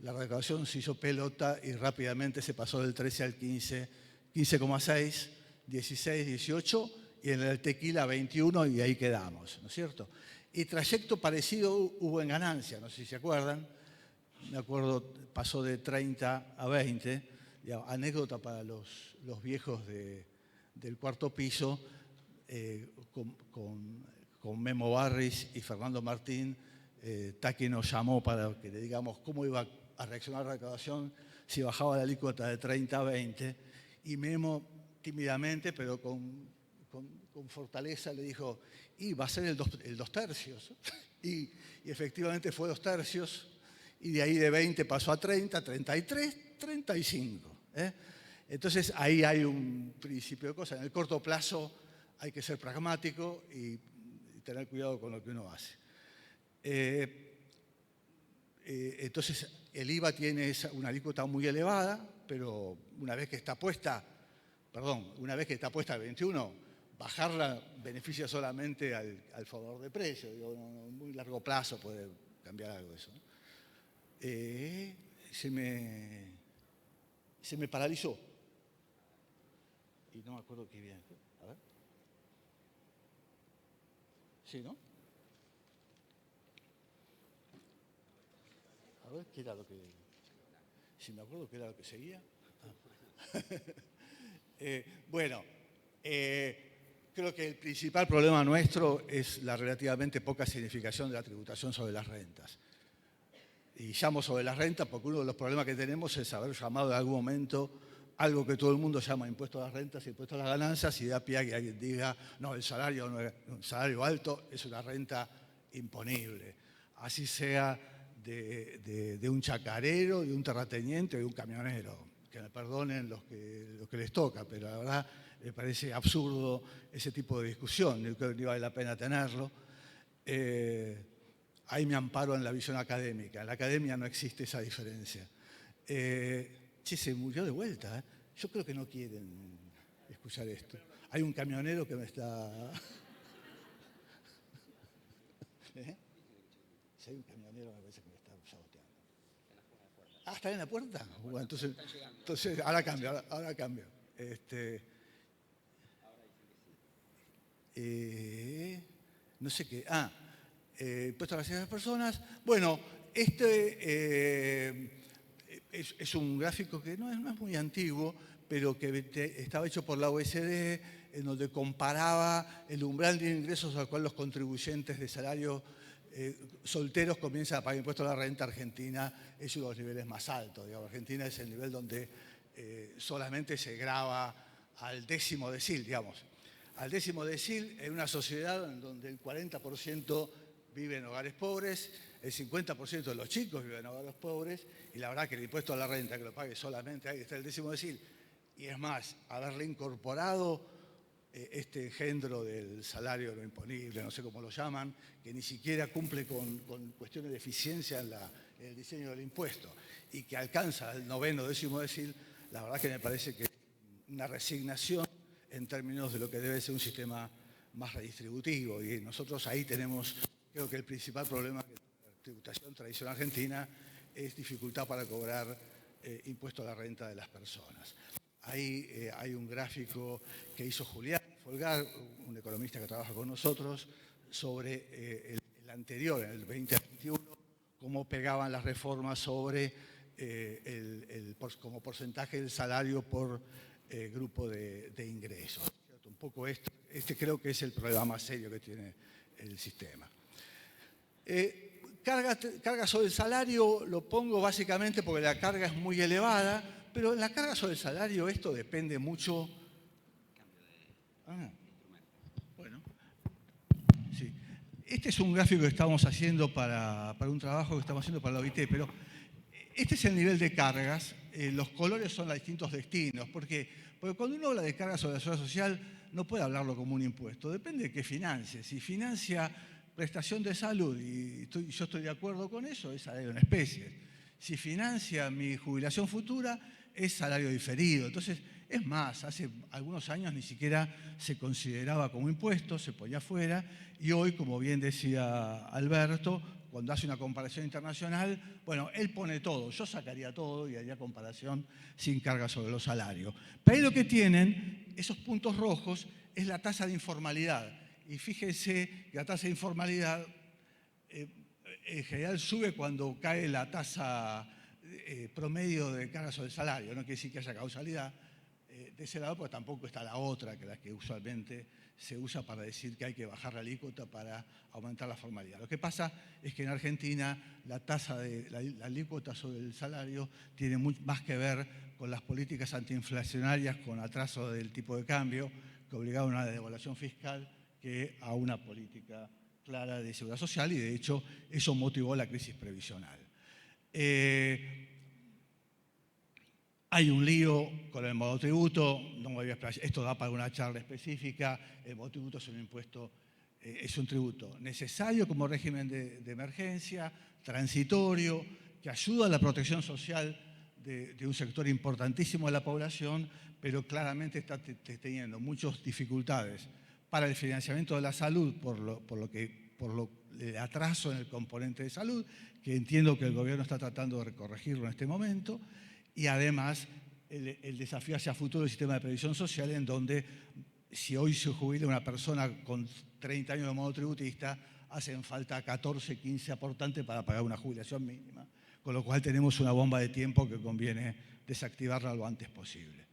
la recaudación se hizo pelota y rápidamente se pasó del 13 al 15, 15,6, 16, 18 y en el tequila 21 y ahí quedamos, ¿no es cierto? Y trayecto parecido hubo en ganancia, no sé si se acuerdan, me acuerdo, pasó de 30 a 20, anécdota para los viejos del cuarto piso, con Memo Barris y Fernando Martín, Taqui nos llamó para que le digamos cómo iba a reaccionar la recaudación si bajaba la alícuota de 30 a 20, y Memo tímidamente, pero con fortaleza, le dijo, y va a ser el 2/3, y efectivamente fue 2/3, y de ahí de 20 pasó a 30, 33, 35. Entonces ahí hay un principio de cosas. En el corto plazo hay que ser pragmático y tener cuidado con lo que uno hace. Entonces, el IVA tiene una alícuota muy elevada, pero una vez que está puesta al 21, bajarla beneficia solamente al favor de precio. Digo, en muy largo plazo puede cambiar algo eso, ¿no? Se me paralizó. Y no me acuerdo qué bien. A ver. Sí, ¿no? A ver, ¿qué era lo que...? Si me acuerdo qué era lo que seguía. Bueno, creo que el principal problema nuestro es la relativamente poca significación de la tributación sobre las rentas. Y llamo sobre las rentas porque uno de los problemas que tenemos es haber llamado en algún momento algo que todo el mundo llama impuesto a las rentas, impuesto a las ganancias, y da pie a que alguien diga, no, el salario alto es una renta imponible. Así sea de un chacarero, de un terrateniente o de un camionero. Que me perdonen los que les toca, pero la verdad me parece absurdo ese tipo de discusión. Yo creo que no vale la pena tenerlo. Ahí me amparo en la visión académica. En la academia no existe esa diferencia. Se murió de vuelta. Yo creo que no quieren escuchar esto. Hay un camionero que me está... Si hay un camionero me parece que me está saboteando. Ah, ¿está en la puerta? Bueno, entonces ahora cambio. No sé qué. Impuesto a las personas. Bueno, es un gráfico que no es muy antiguo, pero que estaba hecho por la OECD, en donde comparaba el umbral de ingresos al cual los contribuyentes de salario solteros comienzan a pagar impuesto a la renta. Argentina es uno de los niveles más altos. Digamos. Argentina es el nivel donde solamente se grava al 10º decil, digamos. Al 10º decil en una sociedad en donde el 40% vive en hogares pobres, el 50% de los chicos viven en hogares pobres, y la verdad que el impuesto a la renta que lo pague solamente ahí está el 10º decil. Y es más, haberle incorporado este engendro del salario no imponible, no sé cómo lo llaman, que ni siquiera cumple con cuestiones de eficiencia en el diseño del impuesto y que alcanza el 9º, 10º decil, la verdad que me parece que es una resignación en términos de lo que debe ser un sistema más redistributivo. Y nosotros ahí tenemos, creo que el principal problema que la tributación tradicional argentina es dificultad para cobrar impuesto a la renta de las personas. Ahí hay un gráfico que hizo Julián Folgar, un economista que trabaja con nosotros, sobre el anterior, en el 2021, cómo pegaban las reformas sobre como porcentaje del salario por grupo de ingresos. Un poco este creo que es el problema más serio que tiene el sistema. Carga sobre el salario lo pongo básicamente porque la carga es muy elevada, pero en la carga sobre el salario esto depende mucho... Bueno, sí. Este es un gráfico que estamos haciendo para un trabajo que estamos haciendo para la OIT, pero este es el nivel de cargas. Los colores son los distintos destinos. ¿Por qué? Porque cuando uno habla de cargas sobre la seguridad social, no puede hablarlo como un impuesto. Depende de qué financie. Si financia prestación de salud, y yo estoy de acuerdo con eso, es salario en especie. Si financia mi jubilación futura, es salario diferido. Entonces, es más, hace algunos años ni siquiera se consideraba como impuesto, se ponía fuera, y hoy, como bien decía Alberto, cuando hace una comparación internacional, bueno, él pone todo, yo sacaría todo y haría comparación sin carga sobre los salarios. Pero ahí lo que tienen, esos puntos rojos, es la tasa de informalidad. Y fíjense que la tasa de informalidad en general sube cuando cae la tasa promedio de carga sobre el salario. No quiere decir que haya causalidad de ese lado, porque tampoco está la otra, que la que usualmente se usa para decir que hay que bajar la alícuota para aumentar la formalidad. Lo que pasa es que en Argentina la tasa de la alícuota sobre el salario tiene más que ver con las políticas antiinflacionarias, con atraso del tipo de cambio, que obligaron a una devaluación fiscal, que a una política clara de seguridad social, y de hecho eso motivó la crisis previsional. Hay un lío con el monotributo, no me voy a explicar, esto da para una charla específica. El monotributo es un impuesto es un tributo necesario como régimen de emergencia, transitorio, que ayuda a la protección social de un sector importantísimo de la población, pero claramente está teniendo muchas dificultades para el financiamiento de la salud por el atraso en el componente de salud, que entiendo que el gobierno está tratando de corregirlo en este momento, y además el desafío hacia futuro del sistema de previsión social, en donde si hoy se jubila una persona con 30 años de monotributista, hacen falta 14, 15 aportantes para pagar una jubilación mínima, con lo cual tenemos una bomba de tiempo que conviene desactivarla lo antes posible.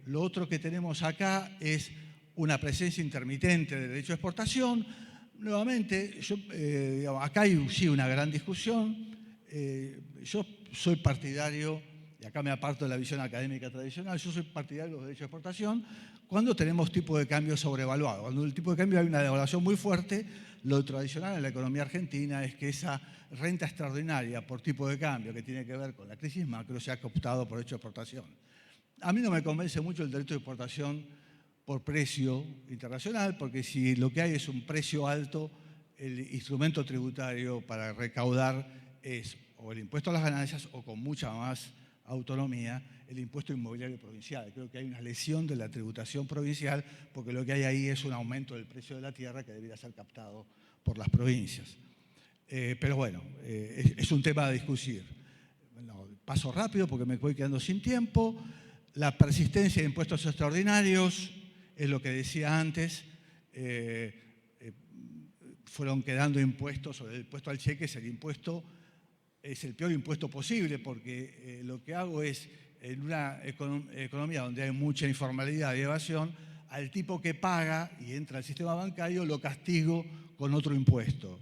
Lo otro que tenemos acá es una presencia intermitente del derecho de exportación. Nuevamente, acá hay sí una gran discusión. Yo soy partidario, y acá me aparto de la visión académica tradicional, yo soy partidario de los derechos de exportación cuando tenemos tipo de cambio sobrevaluado. Cuando el tipo de cambio hay una devaluación muy fuerte, lo tradicional en la economía argentina es que esa renta extraordinaria por tipo de cambio que tiene que ver con la crisis macro se ha cooptado por derecho de exportación. A mí no me convence mucho el derecho de exportación por precio internacional, porque si lo que hay es un precio alto, el instrumento tributario para recaudar es o el impuesto a las ganancias o con mucha más autonomía el impuesto inmobiliario provincial. Creo que hay una lesión de la tributación provincial porque lo que hay ahí es un aumento del precio de la tierra que debería ser captado por las provincias. Pero bueno, es un tema a discutir. Bueno, paso rápido porque me voy quedando sin tiempo. La persistencia de impuestos extraordinarios es lo que decía antes. Fueron quedando impuestos sobre el impuesto al cheque, es el peor impuesto posible porque lo que hago es, en una economía donde hay mucha informalidad y evasión, al tipo que paga y entra al sistema bancario lo castigo con otro impuesto.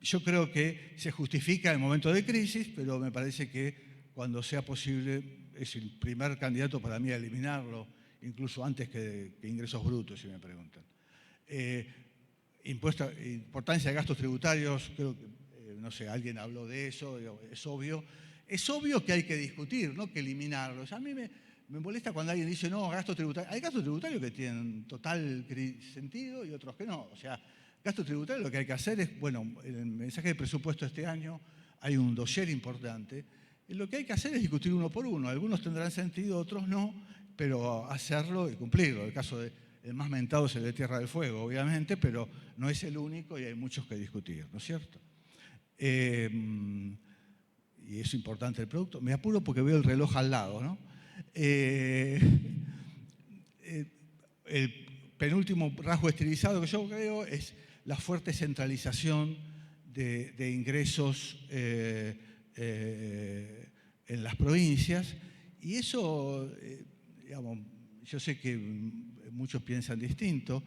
Yo creo que se justifica en momentos de crisis, pero me parece que cuando sea posible es el primer candidato para mí a eliminarlo, incluso antes que ingresos brutos, si me preguntan. Importancia de gastos tributarios, creo que no sé, alguien habló de eso, es obvio. Es obvio que hay que discutir, no que eliminarlos. A mí me molesta cuando alguien dice, no, gastos tributarios. Hay gastos tributarios que tienen total sentido y otros que no. O sea, gastos tributarios lo que hay que hacer es, bueno, en el mensaje de presupuesto este año hay un dossier importante. Y lo que hay que hacer es discutir uno por uno. Algunos tendrán sentido, otros no, pero hacerlo y cumplirlo. El caso el más mentado es el de Tierra del Fuego, obviamente, pero no es el único y hay muchos que discutir, ¿no es cierto? Y es importante el producto. Me apuro porque veo el reloj al lado, ¿no? El penúltimo rasgo estilizado que yo creo es la fuerte centralización de ingresos en las provincias. Y eso, digamos, yo sé que muchos piensan distinto.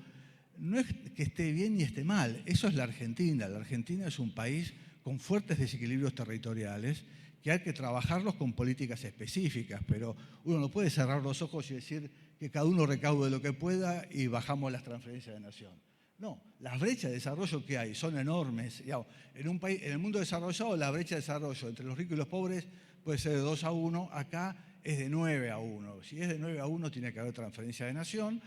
No es que esté bien ni esté mal, eso es la Argentina. La Argentina es un país con fuertes desequilibrios territoriales que hay que trabajarlos con políticas específicas, pero uno no puede cerrar los ojos y decir que cada uno recaude lo que pueda y bajamos las transferencias de nación. No, las brechas de desarrollo que hay son enormes. Digamos, en el mundo desarrollado la brecha de desarrollo entre los ricos y los pobres puede ser de 2-1, acá es de 9-1. Si es de 9-1 tiene que haber transferencia de nación.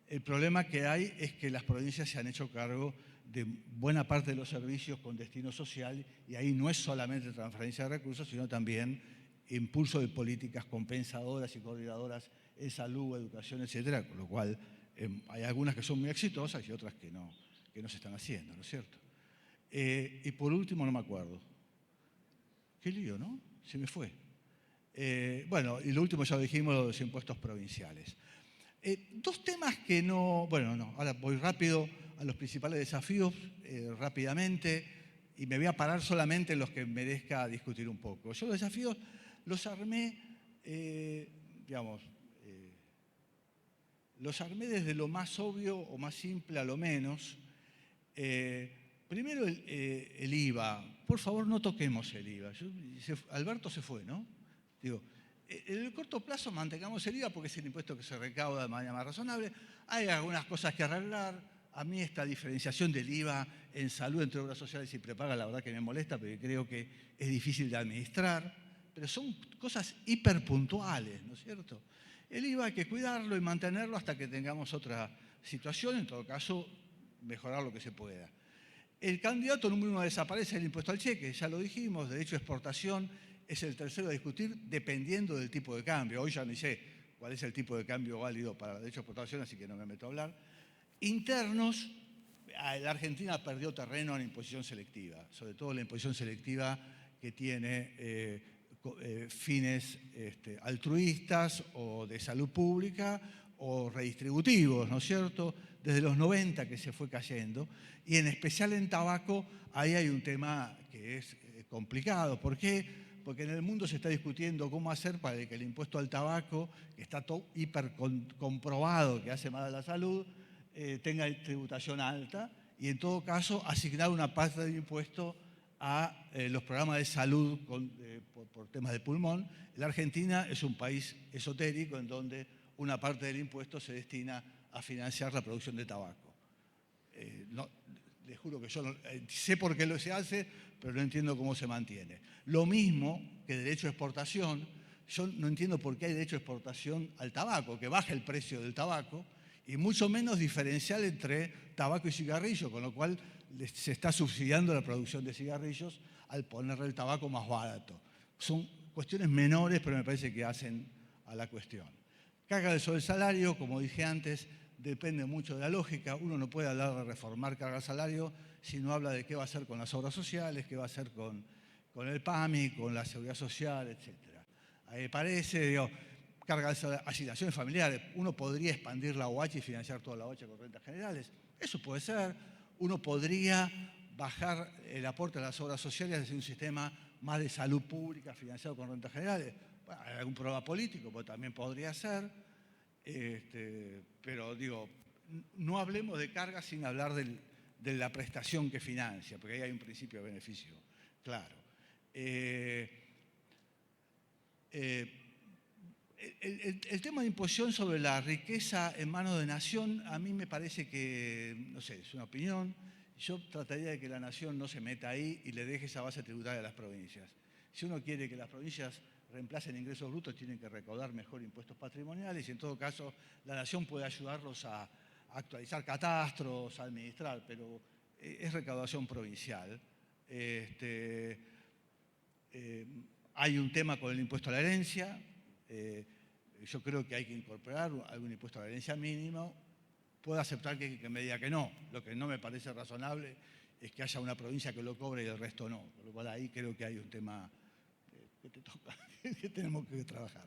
El problema que hay es que las provincias se han hecho cargo de buena parte de los servicios con destino social y ahí no es solamente transferencia de recursos, sino también impulso de políticas compensadoras y coordinadoras en salud, educación, etcétera, con lo cual hay algunas que son muy exitosas y otras que no se están haciendo, ¿no es cierto? Y por último, no me acuerdo. Qué lío, ¿no? Se me fue. Bueno, y lo último ya lo dijimos, los impuestos provinciales. Dos temas que ahora voy rápido a los principales desafíos, rápidamente, y me voy a parar solamente en los que merezca discutir un poco. Yo los desafíos los armé, los armé desde lo más obvio o más simple a lo menos. Primero el IVA. Por favor, no toquemos el IVA. Alberto se fue, ¿no? Digo, en el corto plazo mantengamos el IVA porque es el impuesto que se recauda de manera más razonable. Hay algunas cosas que arreglar. A mí esta diferenciación del IVA en salud entre obras sociales y prepaga, la verdad que me molesta porque creo que es difícil de administrar, pero son cosas hiperpuntuales, ¿no es cierto? El IVA hay que cuidarlo y mantenerlo hasta que tengamos otra situación. En todo caso, mejorar lo que se pueda. El candidato número 1 desaparece el impuesto al cheque, ya lo dijimos, derecho a exportación es el tercero a discutir dependiendo del tipo de cambio. Hoy ya ni sé cuál es el tipo de cambio válido para el derecho a exportación, así que no me meto a hablar. Internos, la Argentina perdió terreno en la imposición selectiva, sobre todo la imposición selectiva que tiene fines altruistas o de salud pública o redistributivos, ¿no es cierto? Desde los 90 que se fue cayendo, y en especial en tabaco, ahí hay un tema que es complicado. ¿Por qué? Porque en el mundo se está discutiendo cómo hacer para que el impuesto al tabaco, que está hiper comprobado que hace mal a la salud, tenga tributación alta y en todo caso asignar una parte del impuesto a los programas de salud por temas de pulmón. La Argentina es un país esotérico en donde una parte del impuesto se destina a financiar la producción de tabaco. Les juro que yo no, sé por qué se hace, pero no entiendo cómo se mantiene. Lo mismo que derecho a exportación, yo no entiendo por qué hay derecho a exportación al tabaco, que baja el precio del tabaco, y mucho menos diferencial entre tabaco y cigarrillo, con lo cual se está subsidiando la producción de cigarrillos al ponerle el tabaco más barato. Son cuestiones menores, pero me parece que hacen a la cuestión. Carga sobre el salario, como dije antes, depende mucho de la lógica. Uno no puede hablar de reformar carga de salario si no habla de qué va a hacer con las obras sociales, qué va a hacer con el PAMI, con la seguridad social, etc. A mí me parece, carga de asignaciones familiares. Uno podría expandir la OH y financiar toda la OH con rentas generales. Eso puede ser. Uno podría bajar el aporte a las obras sociales y hacer un sistema más de salud pública financiado con rentas generales. Bueno, hay algún programa político, pues también podría ser. Pero digo, no hablemos de carga sin hablar de la prestación que financia, porque ahí hay un principio de beneficio claro. El tema de imposición sobre la riqueza en manos de nación, a mí me parece que, no sé, es una opinión. Yo trataría de que la nación no se meta ahí y le deje esa base tributaria a las provincias. Si uno quiere que las provincias reemplacen ingresos brutos, tienen que recaudar mejor impuestos patrimoniales y en todo caso la nación puede ayudarlos a actualizar catastros, a administrar, pero es recaudación provincial. Hay un tema con el impuesto a la herencia. Yo creo que hay que incorporar algún impuesto a la herencia mínimo. Puedo aceptar que me diga que no. Lo que no me parece razonable es que haya una provincia que lo cobre y el resto no. Por lo cual ahí creo que hay un tema que te toca, que tenemos que trabajar.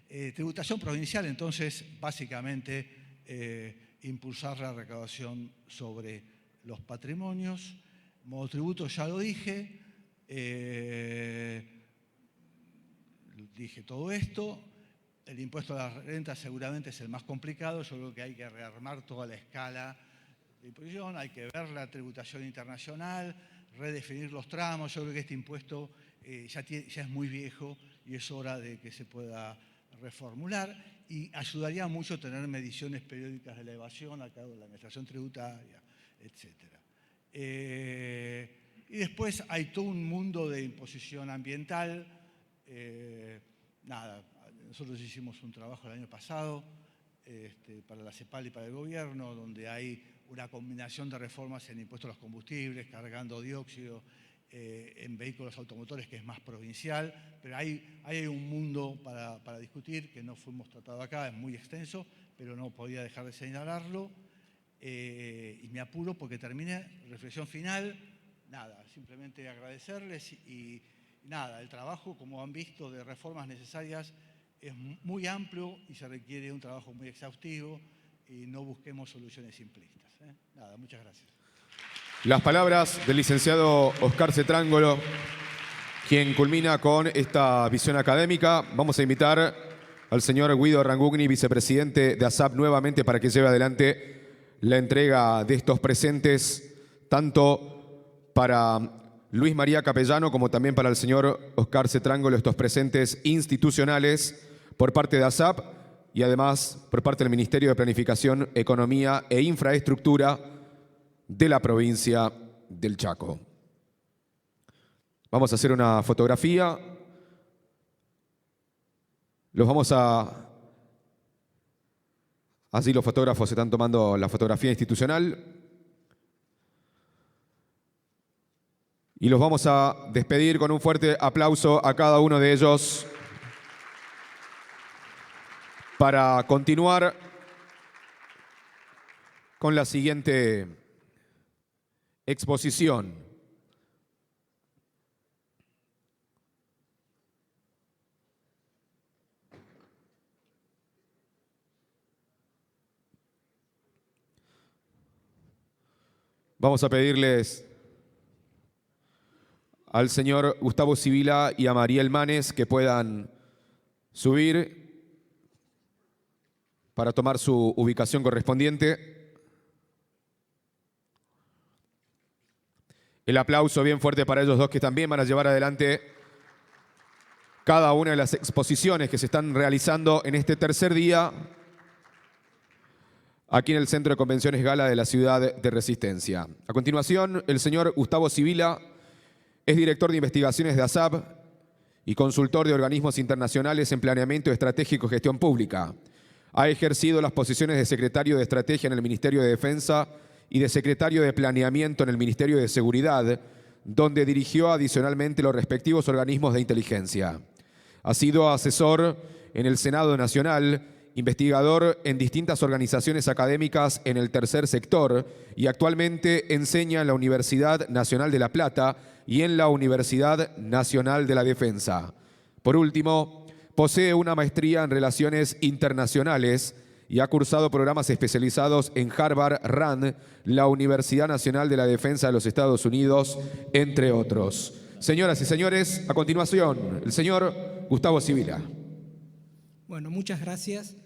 Tributación provincial, entonces, básicamente impulsar la recaudación sobre los patrimonios. Monotributo ya lo dije. Dije todo esto. El impuesto a la renta seguramente es el más complicado. Yo creo que hay que rearmar toda la escala de imposición, hay que ver la tributación internacional, redefinir los tramos. Yo creo que este impuesto ya es muy viejo y es hora de que se pueda reformular y ayudaría mucho tener mediciones periódicas de la evasión a cargo de la administración tributaria, etc. Y después hay todo un mundo de imposición ambiental. Nosotros hicimos un trabajo el año pasado para la CEPAL y para el gobierno, donde hay una combinación de reformas en impuestos a los combustibles, cargando dióxido en vehículos automotores, que es más provincial, pero hay un mundo para discutir que no fuimos tratados acá, es muy extenso, pero no podía dejar de señalarlo. Y me apuro porque terminé. Reflexión final, simplemente agradecerles y el trabajo, como han visto, de reformas necesarias es muy amplio y se requiere un trabajo muy exhaustivo y no busquemos soluciones simplistas. Muchas gracias. Las palabras del licenciado Oscar Cetrángolo, quien culmina con esta visión académica. Vamos a invitar al señor Guido Rangugni, vicepresidente de ASAP, nuevamente para que lleve adelante la entrega de estos presentes, tanto para Luis María Capellano como también para el señor Oscar Cetrángolo, estos presentes institucionales por parte de ASAP y además por parte del Ministerio de Planificación, Economía e Infraestructura de la provincia del Chaco. Vamos a hacer una fotografía. Así los fotógrafos están tomando la fotografía institucional. Y los vamos a despedir con un fuerte aplauso a cada uno de ellos para continuar con la siguiente exposición. Vamos a pedirles al señor Gustavo Sibila y a Mariel Manes que puedan subir para tomar su ubicación correspondiente. El aplauso bien fuerte para ellos dos que también van a llevar adelante cada una de las exposiciones que se están realizando en este tercer día aquí en el Centro de Convenciones Gala de la Ciudad de Resistencia. A continuación, el señor Gustavo Sibila es director de investigaciones de ASAP y consultor de organismos internacionales en planeamiento estratégico y gestión pública. Ha ejercido las posiciones de secretario de Estrategia en el Ministerio de Defensa y de secretario de Planeamiento en el Ministerio de Seguridad, donde dirigió adicionalmente los respectivos organismos de inteligencia. Ha sido asesor en el Senado Nacional, investigador en distintas organizaciones académicas en el tercer sector y actualmente enseña en la Universidad Nacional de La Plata y en la Universidad Nacional de la Defensa. Por último, posee una maestría en Relaciones Internacionales y ha cursado programas especializados en Harvard, RAND, la Universidad Nacional de la Defensa de los Estados Unidos, entre otros. Señoras y señores, a continuación, el señor Gustavo Sibila. Bueno, muchas gracias.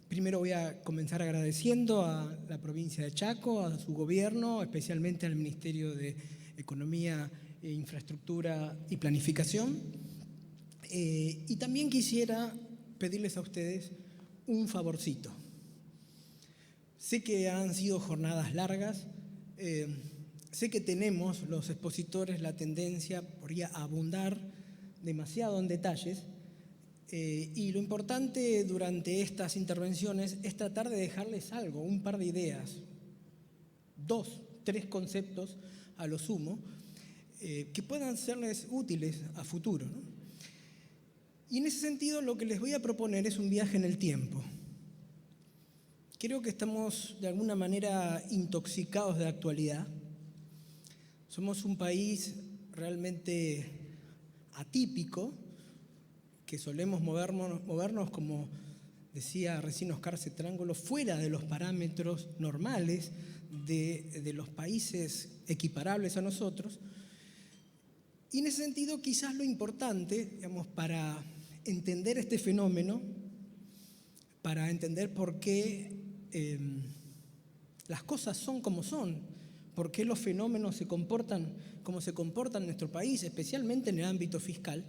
Primero voy a comenzar agradeciendo a la provincia de Chaco, a su gobierno, especialmente al Ministerio de Economía, Infraestructura y Planificación. Y también quisiera pedirles a ustedes un favorcito. Sé que han sido jornadas largas, sé que tenemos los expositores la tendencia por ahí a abundar demasiado en detalles, y lo importante durante estas intervenciones es tratar de dejarles algo, un par de ideas, 2, 3 conceptos a lo sumo, que puedan serles útiles a futuro, ¿no? Y en ese sentido lo que les voy a proponer es un viaje en el tiempo. Creo que estamos de alguna manera intoxicados de actualidad. Somos un país realmente atípico, que solemos movernos, como decía recién Oscar Cetrangolo, fuera de los parámetros normales de los países equiparables a nosotros. Y en ese sentido, quizás lo importante, digamos, para entender este fenómeno, para entender por qué las cosas son como son, por qué los fenómenos se comportan como se comportan en nuestro país, especialmente en el ámbito fiscal,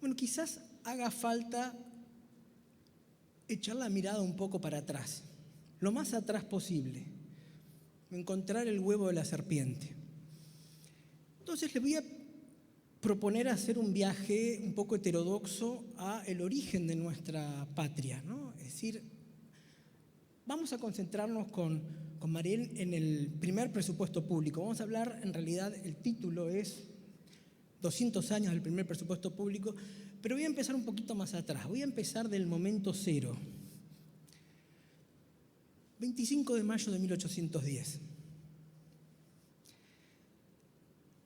bueno, quizás haga falta echar la mirada un poco para atrás, lo más atrás posible, encontrar el huevo de la serpiente. Entonces les voy a proponer hacer un viaje un poco heterodoxo a el origen de nuestra patria, ¿no? Es decir, vamos a concentrarnos con Mariel en el primer presupuesto público. Vamos a hablar, en realidad, el título es 200 años del primer presupuesto público, pero voy a empezar un poquito más atrás. Voy a empezar del momento cero. 25 de mayo de 1810.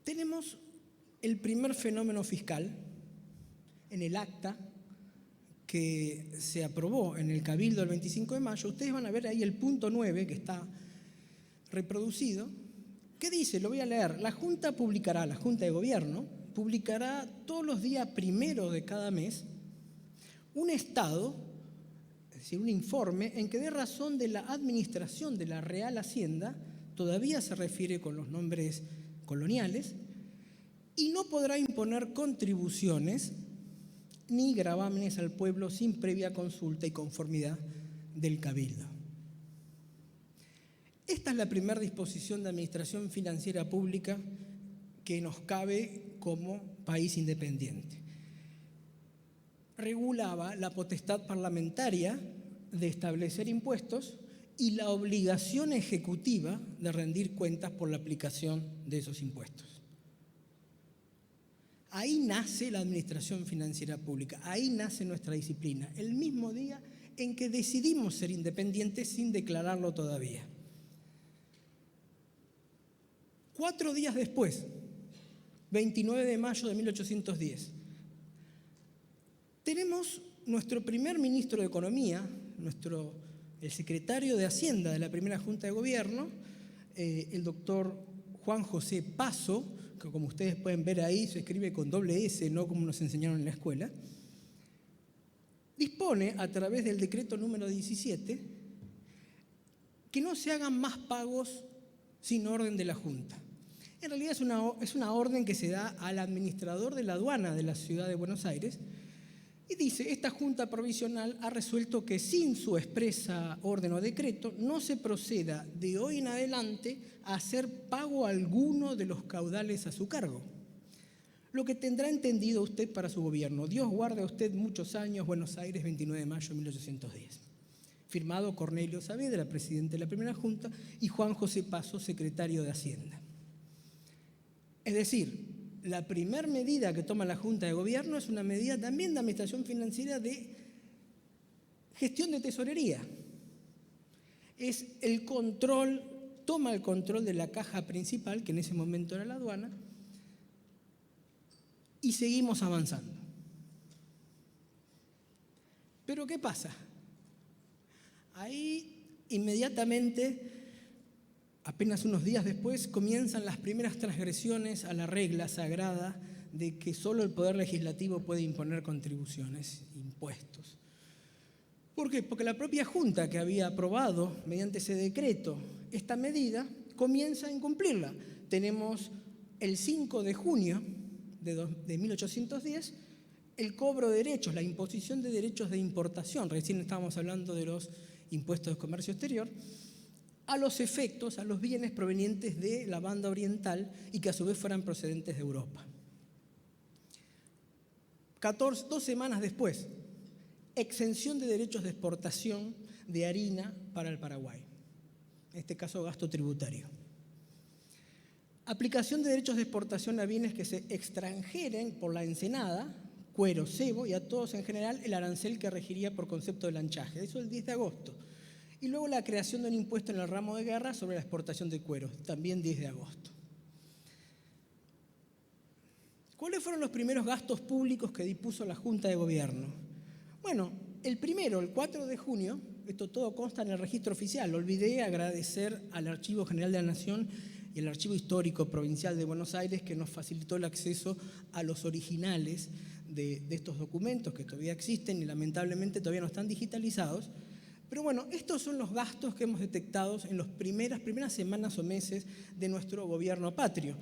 Tenemos el primer fenómeno fiscal en el acta que se aprobó en el Cabildo el 25 de mayo. Ustedes van a ver ahí el punto 9 que está reproducido. ¿Qué dice? Lo voy a leer. La Junta de Gobierno publicará todos los días primero de cada mes un estado, es decir, un informe en que dé razón de la administración de la Real Hacienda, todavía se refiere con los nombres coloniales, y no podrá imponer contribuciones ni gravámenes al pueblo sin previa consulta y conformidad del Cabildo. Esta es la primera disposición de administración financiera pública que nos cabe como país independiente. Regulaba la potestad parlamentaria de establecer impuestos y la obligación ejecutiva de rendir cuentas por la aplicación de esos impuestos. Ahí nace la administración financiera pública, ahí nace nuestra disciplina, el mismo día en que decidimos ser independientes sin declararlo todavía. 4 días después, 29 de mayo de 1810, tenemos nuestro primer ministro de Economía, el secretario de Hacienda de la primera Junta de Gobierno, el doctor Juan José Paso, que como ustedes pueden ver ahí se escribe con doble S, no como nos enseñaron en la escuela, dispone a través del decreto número 17 que no se hagan más pagos sin orden de la Junta. En realidad es una orden que se da al administrador de la aduana de la ciudad de Buenos Aires y dice: esta Junta Provisional ha resuelto que sin su expresa orden o decreto no se proceda de hoy en adelante a hacer pago alguno de los caudales a su cargo. Lo que tendrá entendido usted para su gobierno. Dios guarde a usted muchos años. Buenos Aires, 29 de mayo de 1810. Firmado Cornelio Saavedra, presidente de la primera Junta, y Juan José Paso, secretario de Hacienda. Es decir, la primera medida que toma la Junta de Gobierno es una medida también de administración financiera de gestión de tesorería. Es el control, toma el control de la caja principal, que en ese momento era la aduana, y seguimos avanzando. Pero ¿qué pasa? Ahí inmediatamente, apenas unos días después, comienzan las primeras transgresiones a la regla sagrada de que solo el Poder Legislativo puede imponer contribuciones, impuestos. ¿Por qué? Porque la propia Junta, que había aprobado mediante ese decreto esta medida, comienza a incumplirla. Tenemos el 5 de junio de 1810 el cobro de derechos, la imposición de derechos de importación. Recién estábamos hablando de los impuestos de comercio exterior, a los efectos, a los bienes provenientes de la banda oriental y que a su vez fueran procedentes de Europa. 2 semanas después, exención de derechos de exportación de harina para el Paraguay. En este caso, gasto tributario. Aplicación de derechos de exportación a bienes que se extranjeren por la ensenada, cuero, cebo y a todos en general el arancel que regiría por concepto del anchaje. Eso el 10 de agosto. Y luego la creación de un impuesto en el ramo de guerra sobre la exportación de cuero, también 10 de agosto. ¿Cuáles fueron los primeros gastos públicos que dispuso la Junta de Gobierno? Bueno, el primero, el 4 de junio, esto todo consta en el registro oficial. Olvidé agradecer al Archivo General de la Nación y el Archivo Histórico Provincial de Buenos Aires, que nos facilitó el acceso a los originales de estos documentos que todavía existen y lamentablemente todavía no están digitalizados. Pero bueno, estos son los gastos que hemos detectado en las primeras semanas o meses de nuestro gobierno patrio.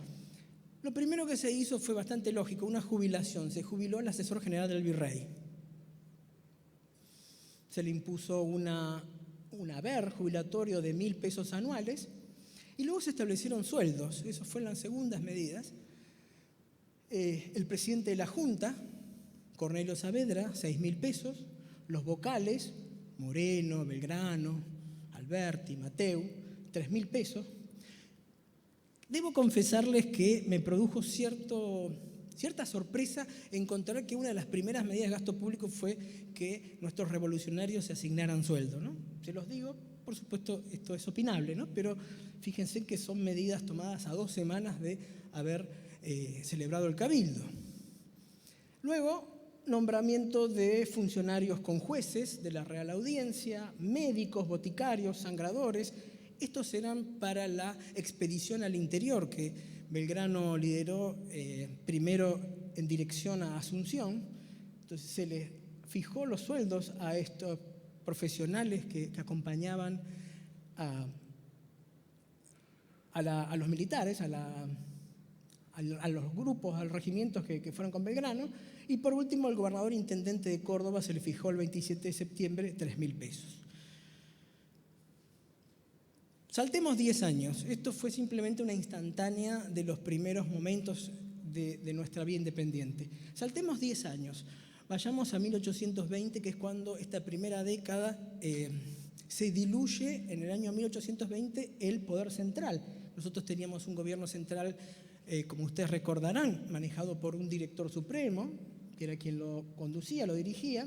Lo primero que se hizo fue bastante lógico, una jubilación. Se jubiló al asesor general del virrey. Se le impuso un haber jubilatorio de 1.000 pesos anuales y luego se establecieron sueldos. Esas fueron las segundas medidas. El presidente de la Junta, Cornelio Saavedra, 6.000 pesos. Los vocales, Moreno, Belgrano, Alberti, Mateu, 3.000 pesos. Debo confesarles que me produjo cierta sorpresa encontrar que una de las primeras medidas de gasto público fue que nuestros revolucionarios se asignaran sueldo, ¿no? Se los digo, por supuesto, esto es opinable, ¿no? Pero fíjense que son medidas tomadas a 2 semanas de haber celebrado el cabildo. Luego, nombramiento de funcionarios con jueces de la Real Audiencia, médicos, boticarios, sangradores. Estos eran para la expedición al interior que Belgrano lideró primero en dirección a Asunción. Entonces se les fijó los sueldos a estos profesionales que acompañaban a los militares, a los grupos, a los regimientos que fueron con Belgrano. Y por último, al gobernador intendente de Córdoba se le fijó el 27 de septiembre 3.000 pesos. Saltemos 10 años. Esto fue simplemente una instantánea de los primeros momentos de nuestra vida independiente. Saltemos 10 años. Vayamos a 1820, que es cuando esta primera década se diluye en el año 1820 el poder central. Nosotros teníamos un gobierno central, como ustedes recordarán, manejado por un director supremo, que era quien lo conducía, lo dirigía,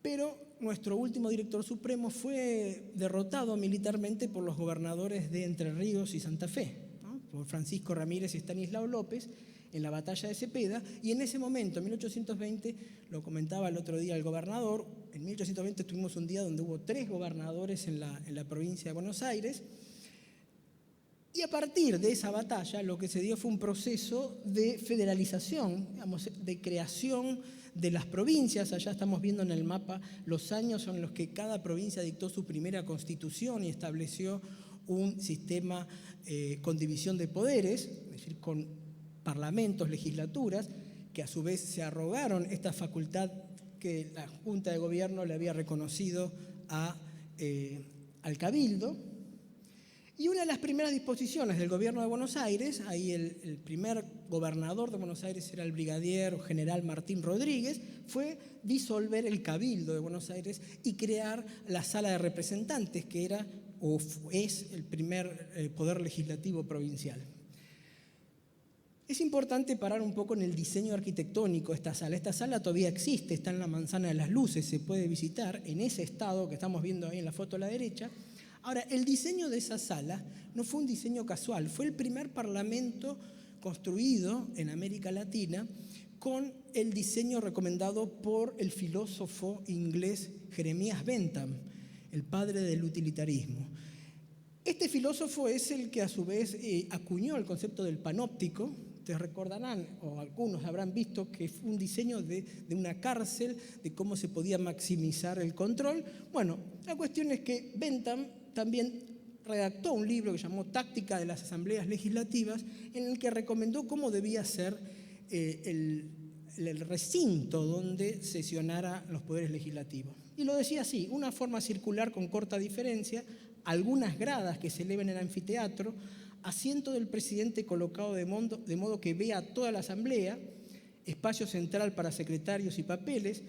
pero nuestro último director supremo fue derrotado militarmente por los gobernadores de Entre Ríos y Santa Fe, ¿no? Por Francisco Ramírez y Estanislao López, en la batalla de Cepeda, y en ese momento, en 1820, lo comentaba el otro día el gobernador, en 1820 tuvimos un día donde hubo 3 gobernadores en la provincia de Buenos Aires, y a partir de esa batalla lo que se dio fue un proceso de federalización, digamos, de creación de las provincias. Allá estamos viendo en el mapa los años en los que cada provincia dictó su primera constitución y estableció un sistema con división de poderes, es decir, con parlamentos, legislaturas, que a su vez se arrogaron esta facultad que la Junta de Gobierno le había reconocido al Cabildo. Y una de las primeras disposiciones del gobierno de Buenos Aires, ahí el primer gobernador de Buenos Aires era el brigadier o general Martín Rodríguez, fue disolver el Cabildo de Buenos Aires y crear la Sala de Representantes, que era o es el primer poder legislativo provincial. Es importante parar un poco en el diseño arquitectónico de esta sala. Esta sala todavía existe, está en la Manzana de las Luces, se puede visitar en ese estado que estamos viendo ahí en la foto a la derecha. Ahora, el diseño de esa sala no fue un diseño casual, fue el primer parlamento construido en América Latina con el diseño recomendado por el filósofo inglés Jeremías Bentham, el padre del utilitarismo. Este filósofo es el que a su vez acuñó el concepto del panóptico. Ustedes recordarán, o algunos habrán visto, que fue un diseño de una cárcel, de cómo se podía maximizar el control. Bueno, la cuestión es que Bentham también redactó un libro que llamó Táctica de las Asambleas Legislativas, en el que recomendó cómo debía ser el recinto donde sesionara los poderes legislativos. Y lo decía así: una forma circular con corta diferencia, algunas gradas que se eleven en el anfiteatro, asiento del presidente colocado de modo que vea toda la asamblea, espacio central para secretarios y papeles,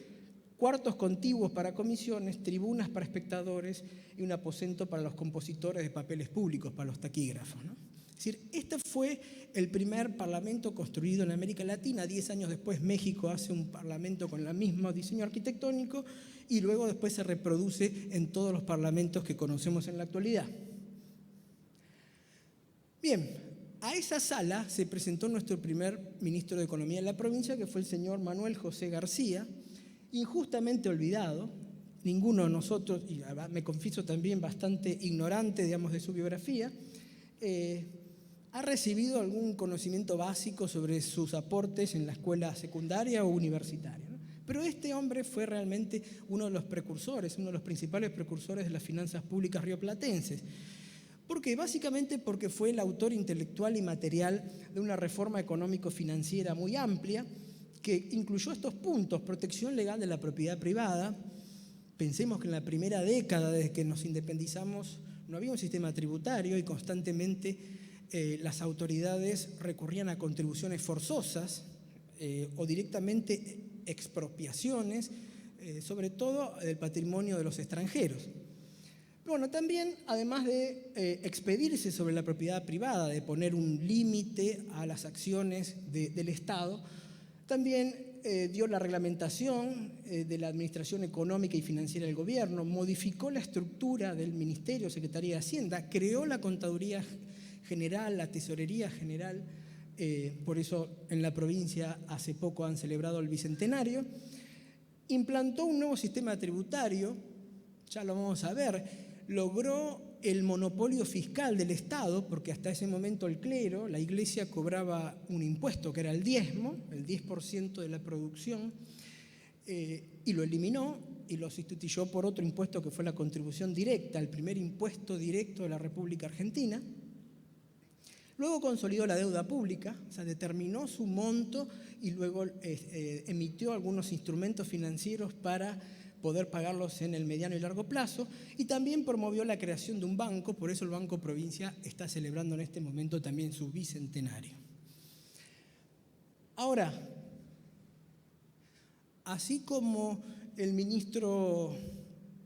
cuartos contiguos para comisiones, tribunas para espectadores y un aposento para los compositores de papeles públicos, para los taquígrafos, ¿no? Es decir, este fue el primer parlamento construido en América Latina. 10 años después México hace un parlamento con el mismo diseño arquitectónico y luego después se reproduce en todos los parlamentos que conocemos en la actualidad. Bien, a esa sala se presentó nuestro primer ministro de Economía de la provincia, que fue el señor Manuel José García, injustamente olvidado. Ninguno de nosotros, y me confieso también bastante ignorante, digamos, de su biografía, ha recibido algún conocimiento básico sobre sus aportes en la escuela secundaria o universitaria, ¿no? Pero este hombre fue realmente uno de los precursores, uno de los principales precursores de las finanzas públicas rioplatenses. ¿Por qué? Básicamente porque fue el autor intelectual y material de una reforma económico-financiera muy amplia que incluyó estos puntos: protección legal de la propiedad privada. Pensemos que en la primera década desde que nos independizamos no había un sistema tributario y constantemente las autoridades recurrían a contribuciones forzosas o directamente expropiaciones, sobre todo del patrimonio de los extranjeros. Bueno, también, además de expedirse sobre la propiedad privada, de poner un límite a las acciones del Estado, también dio la reglamentación de la administración económica y financiera del gobierno, modificó la estructura del Ministerio, Secretaría de Hacienda, creó la Contaduría General, la Tesorería General, por eso en la provincia hace poco han celebrado el Bicentenario, implantó un nuevo sistema tributario, ya lo vamos a ver, logró el monopolio fiscal del Estado, porque hasta ese momento el clero, la iglesia, cobraba un impuesto que era el diezmo, el 10% de la producción, y lo eliminó y lo sustituyó por otro impuesto que fue la contribución directa, el primer impuesto directo de la República Argentina. Luego consolidó la deuda pública, o sea, determinó su monto y luego emitió algunos instrumentos financieros para poder pagarlos en el mediano y largo plazo, y también promovió la creación de un banco, por eso el Banco Provincia está celebrando en este momento también su bicentenario. Ahora, así como el ministro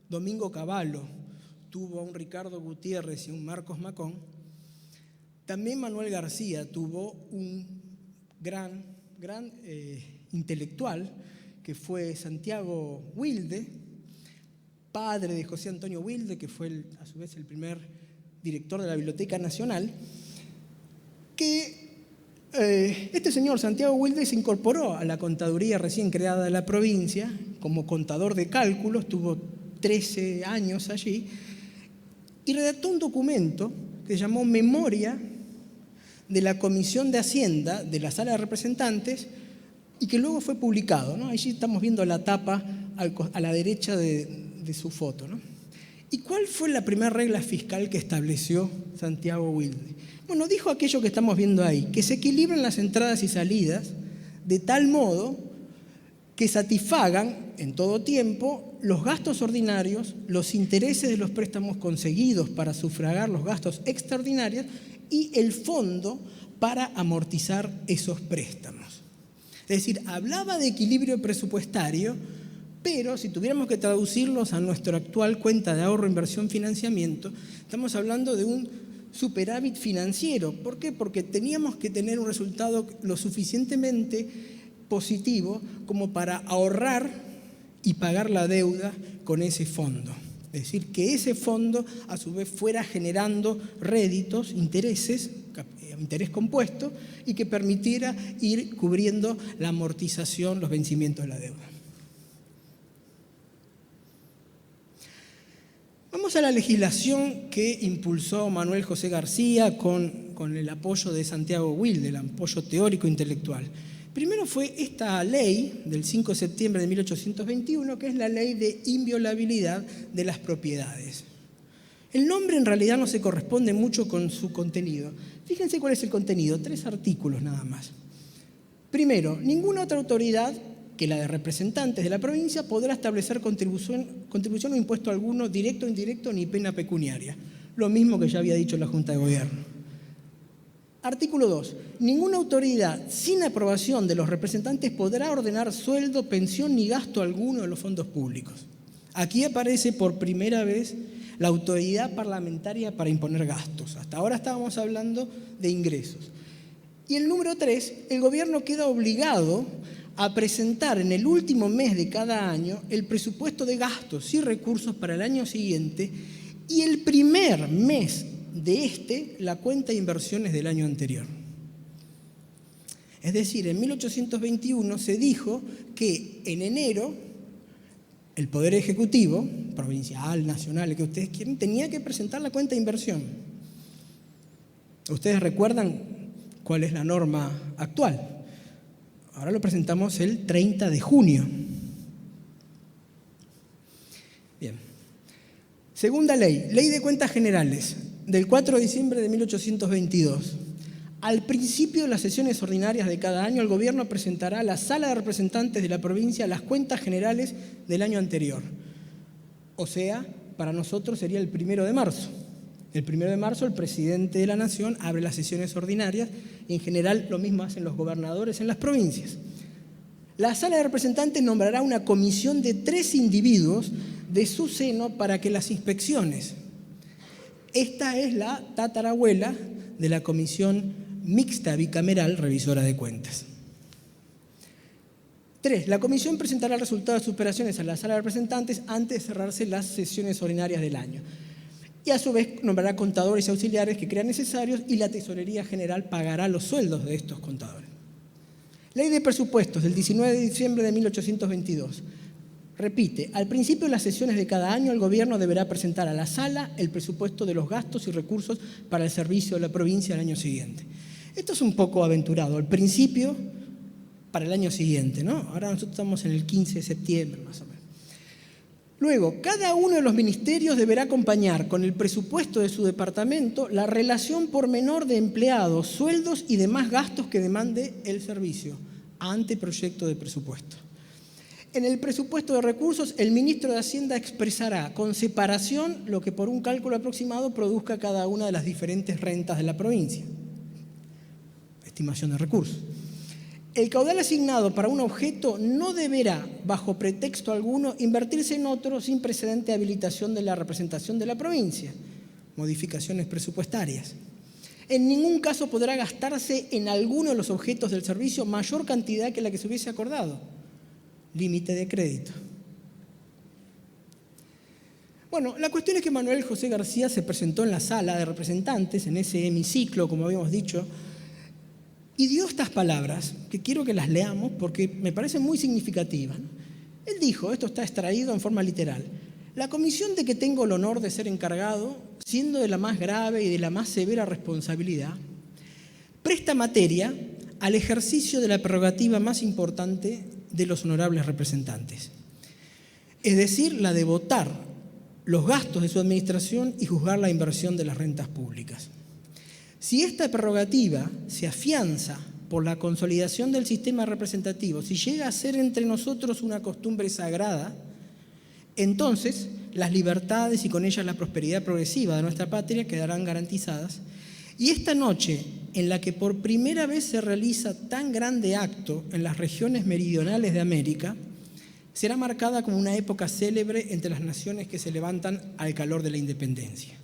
Domingo Cavallo tuvo a un Ricardo Gutiérrez y un Marcos Macón, también Manuel García tuvo un gran intelectual que fue Santiago Wilde, padre de José Antonio Wilde, que fue a su vez el primer director de la Biblioteca Nacional, que este señor Santiago Wilde se incorporó a la contaduría recién creada de la provincia como contador de cálculos, tuvo 13 años allí, y redactó un documento que se llamó Memoria de la Comisión de Hacienda de la Sala de Representantes y que luego fue publicado, ¿no? Allí estamos viendo la tapa a la derecha de su foto, ¿no? ¿Y cuál fue la primera regla fiscal que estableció Santiago Wilde? Bueno, dijo aquello que estamos viendo ahí, que se equilibran las entradas y salidas de tal modo que satisfagan en todo tiempo los gastos ordinarios, los intereses de los préstamos conseguidos para sufragar los gastos extraordinarios y el fondo para amortizar esos préstamos. Es decir, hablaba de equilibrio presupuestario, pero si tuviéramos que traducirlos a nuestra actual cuenta de ahorro, inversión, financiamiento, estamos hablando de un superávit financiero. ¿Por qué? Porque teníamos que tener un resultado lo suficientemente positivo como para ahorrar y pagar la deuda con ese fondo. Es decir, que ese fondo a su vez fuera generando réditos, intereses, interés compuesto, y que permitiera ir cubriendo la amortización, los vencimientos de la deuda. Vamos a la legislación que impulsó Manuel José García con el apoyo de Santiago Wilde, el apoyo teórico intelectual. Primero fue esta ley del 5 de septiembre de 1821, que es la ley de inviolabilidad de las propiedades. El nombre en realidad no se corresponde mucho con su contenido. Fíjense cuál es el contenido, 3 artículos nada más. Primero, ninguna otra autoridad que la de representantes de la provincia podrá establecer contribución o impuesto alguno, directo o indirecto, ni pena pecuniaria. Lo mismo que ya había dicho la Junta de Gobierno. Artículo 2. Ninguna autoridad sin aprobación de los representantes podrá ordenar sueldo, pensión ni gasto alguno de los fondos públicos. Aquí aparece por primera vez la autoridad parlamentaria para imponer gastos. Hasta ahora estábamos hablando de ingresos. Y el número 3, el gobierno queda obligado a presentar en el último mes de cada año el presupuesto de gastos y recursos para el año siguiente y el primer mes de la cuenta de inversiones del año anterior. Es decir, en 1821 se dijo que en enero el Poder Ejecutivo, provincial, nacional, el que ustedes quieren, tenía que presentar la cuenta de inversión. ¿Ustedes recuerdan cuál es la norma actual? Ahora lo presentamos el 30 de junio. Bien. Segunda ley, Ley de Cuentas Generales, del 4 de diciembre de 1822. Al principio de las sesiones ordinarias de cada año, el gobierno presentará a la Sala de Representantes de la provincia las cuentas generales del año anterior. O sea, para nosotros sería el 1 de marzo. El 1 de marzo el presidente de la Nación abre las sesiones ordinarias y en general lo mismo hacen los gobernadores en las provincias. La Sala de Representantes nombrará una comisión de 3 individuos de su seno para que las inspecciones. Esta es la tatarabuela de la Comisión Mixta Bicameral Revisora de Cuentas. 3. La comisión presentará el resultado de sus operaciones a la Sala de Representantes antes de cerrarse las sesiones ordinarias del año. Y a su vez nombrará contadores y auxiliares que crean necesarios y la Tesorería General pagará los sueldos de estos contadores. Ley de Presupuestos del 19 de diciembre de 1822. Repite, al principio de las sesiones de cada año el gobierno deberá presentar a la sala el presupuesto de los gastos y recursos para el servicio de la provincia el año siguiente. Esto es un poco aventurado, al principio para el año siguiente, ¿no? Ahora nosotros estamos en el 15 de septiembre más o menos. Luego, cada uno de los ministerios deberá acompañar con el presupuesto de su departamento la relación pormenor de empleados, sueldos y demás gastos que demande el servicio ante proyecto de presupuesto. En el presupuesto de recursos, el ministro de Hacienda expresará con separación lo que por un cálculo aproximado produzca cada una de las diferentes rentas de la provincia. Estimación de recursos. El caudal asignado para un objeto no deberá, bajo pretexto alguno, invertirse en otro sin precedente de habilitación de la representación de la provincia, modificaciones presupuestarias. En ningún caso podrá gastarse en alguno de los objetos del servicio mayor cantidad que la que se hubiese acordado, límite de crédito. Bueno, la cuestión es que Manuel José García se presentó en la sala de representantes, en ese hemiciclo, como habíamos dicho, y dio estas palabras, que quiero que las leamos porque me parecen muy significativas. Él dijo, esto está extraído en forma literal: la comisión de que tengo el honor de ser encargado, siendo de la más grave y de la más severa responsabilidad, presta materia al ejercicio de la prerrogativa más importante de los honorables representantes, es decir, la de votar los gastos de su administración y juzgar la inversión de las rentas públicas. Si esta prerrogativa se afianza por la consolidación del sistema representativo, si llega a ser entre nosotros una costumbre sagrada, entonces las libertades y con ellas la prosperidad progresiva de nuestra patria quedarán garantizadas. Y esta noche, en la que por primera vez se realiza tan grande acto en las regiones meridionales de América, será marcada como una época célebre entre las naciones que se levantan al calor de la independencia.